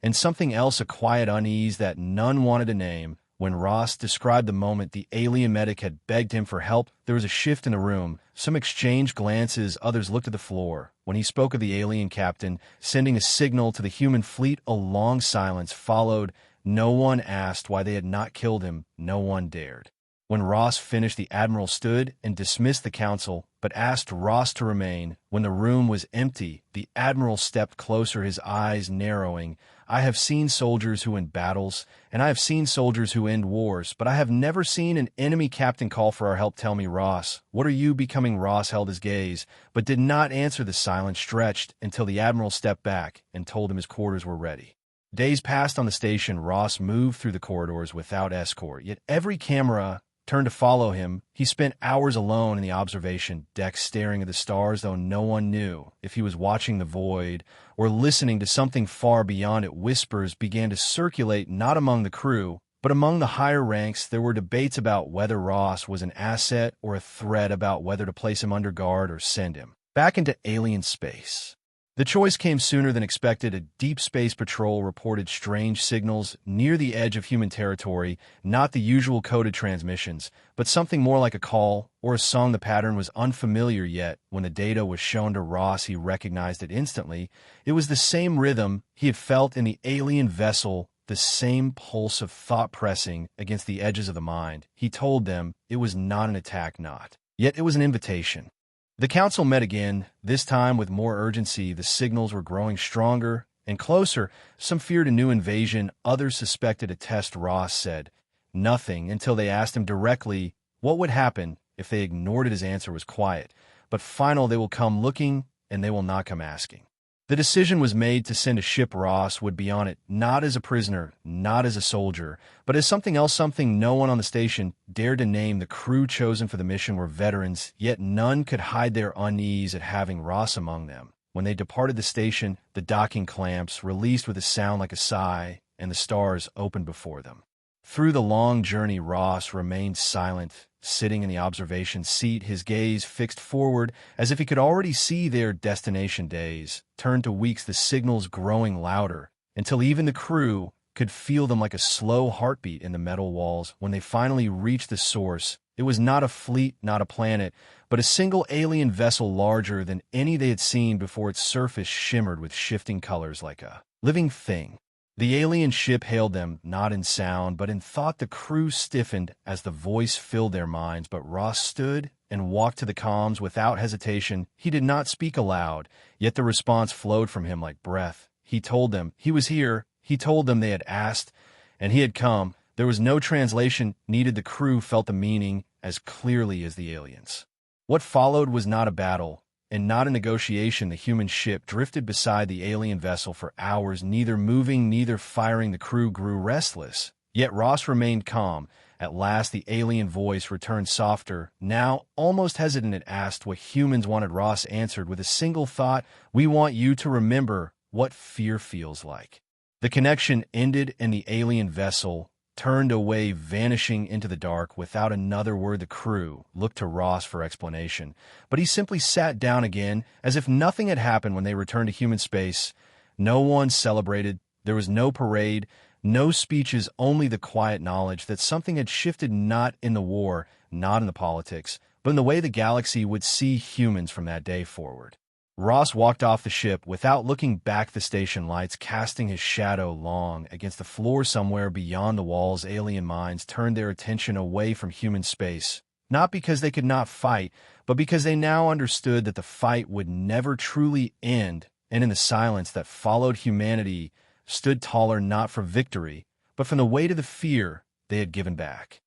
and something else, a quiet unease that none wanted to name. When Ross described the moment the alien medic had begged him for help, there was a shift in the room. Some exchanged glances, others looked at the floor. When he spoke of the alien captain sending a signal to the human fleet, a long silence followed. No one asked why they had not killed him. No one dared. When Ross finished, the admiral stood and dismissed the council, but asked Ross to remain. When the room was empty, the admiral stepped closer, his eyes narrowing. I have seen soldiers who win battles, and I have seen soldiers who end wars, but I have never seen an enemy captain call for our help. Tell me, Ross, what are you becoming? Ross held his gaze, but did not answer. The silence stretched until the admiral stepped back and told him his quarters were ready. Days passed on the station. Ross moved through the corridors without escort, yet every camera turned to follow him. He spent hours alone in the observation deck, staring at the stars, though no one knew if he was watching the void or listening to something far beyond it. Whispers began to circulate, not among the crew, but among the higher ranks. There were debates about whether Ross was an asset or a threat, about whether to place him under guard or send him back into alien space. The choice came sooner than expected. A deep space patrol reported strange signals near the edge of human territory, not the usual coded transmissions, but something more like a call or a song. The pattern was unfamiliar, yet when the data was shown to Ross, he recognized it instantly. It was the same rhythm he had felt in the alien vessel, the same pulse of thought pressing against the edges of the mind. He told them it was not an attack, not. Yet it was an invitation. The council met again, this time with more urgency. The signals were growing stronger and closer. Some feared a new invasion, others suspected a test. Ross said nothing until they asked him directly what would happen if they ignored it. His answer was quiet, but final: they will come looking, and they will not come asking. The decision was made to send a ship. Ross would be on it, not as a prisoner, not as a soldier, but as something else, something no one on the station dared to name. The crew chosen for the mission were veterans, yet none could hide their unease at having Ross among them. When they departed the station, the docking clamps released with a sound like a sigh, and the stars opened before them. Through the long journey, Ross remained silent, sitting in the observation seat, his gaze fixed forward as if he could already see their destination. Days turned to weeks, the signals growing louder, until even the crew could feel them like a slow heartbeat in the metal walls. When they finally reached the source, it was not a fleet, not a planet, but a single alien vessel larger than any they had seen before. Its surface shimmered with shifting colors like a living thing. The alien ship hailed them, not in sound, but in thought. The crew stiffened as the voice filled their minds, but Ross stood and walked to the comms without hesitation. He did not speak aloud, yet the response flowed from him like breath. He told them he was here. He told them they had asked, and he had come. There was no translation needed. The crew felt the meaning as clearly as the aliens. What followed was not a battle, and not a negotiation. The human ship drifted beside the alien vessel for hours, neither moving, neither firing. The crew grew restless, yet Ross remained calm. At last, the alien voice returned, softer, now almost hesitant. It asked what humans wanted. Ross answered with a single thought: we want you to remember what fear feels like. The connection ended, and the alien vessel turned away, vanishing into the dark. Without another word, the crew looked to Ross for explanation, but he simply sat down again, as if nothing had happened. When they returned to human space, no one celebrated. There was no parade, no speeches, only the quiet knowledge that something had shifted, not in the war, not in the politics, but in the way the galaxy would see humans from that day forward. Ross walked off the ship without looking back, the station lights casting his shadow long against the floor somewhere beyond the walls. Alien minds turned their attention away from human space, not because they could not fight, but because they now understood that the fight would never truly end. And in the silence that followed, humanity stood taller, not for victory, but from the weight of the fear they had given back.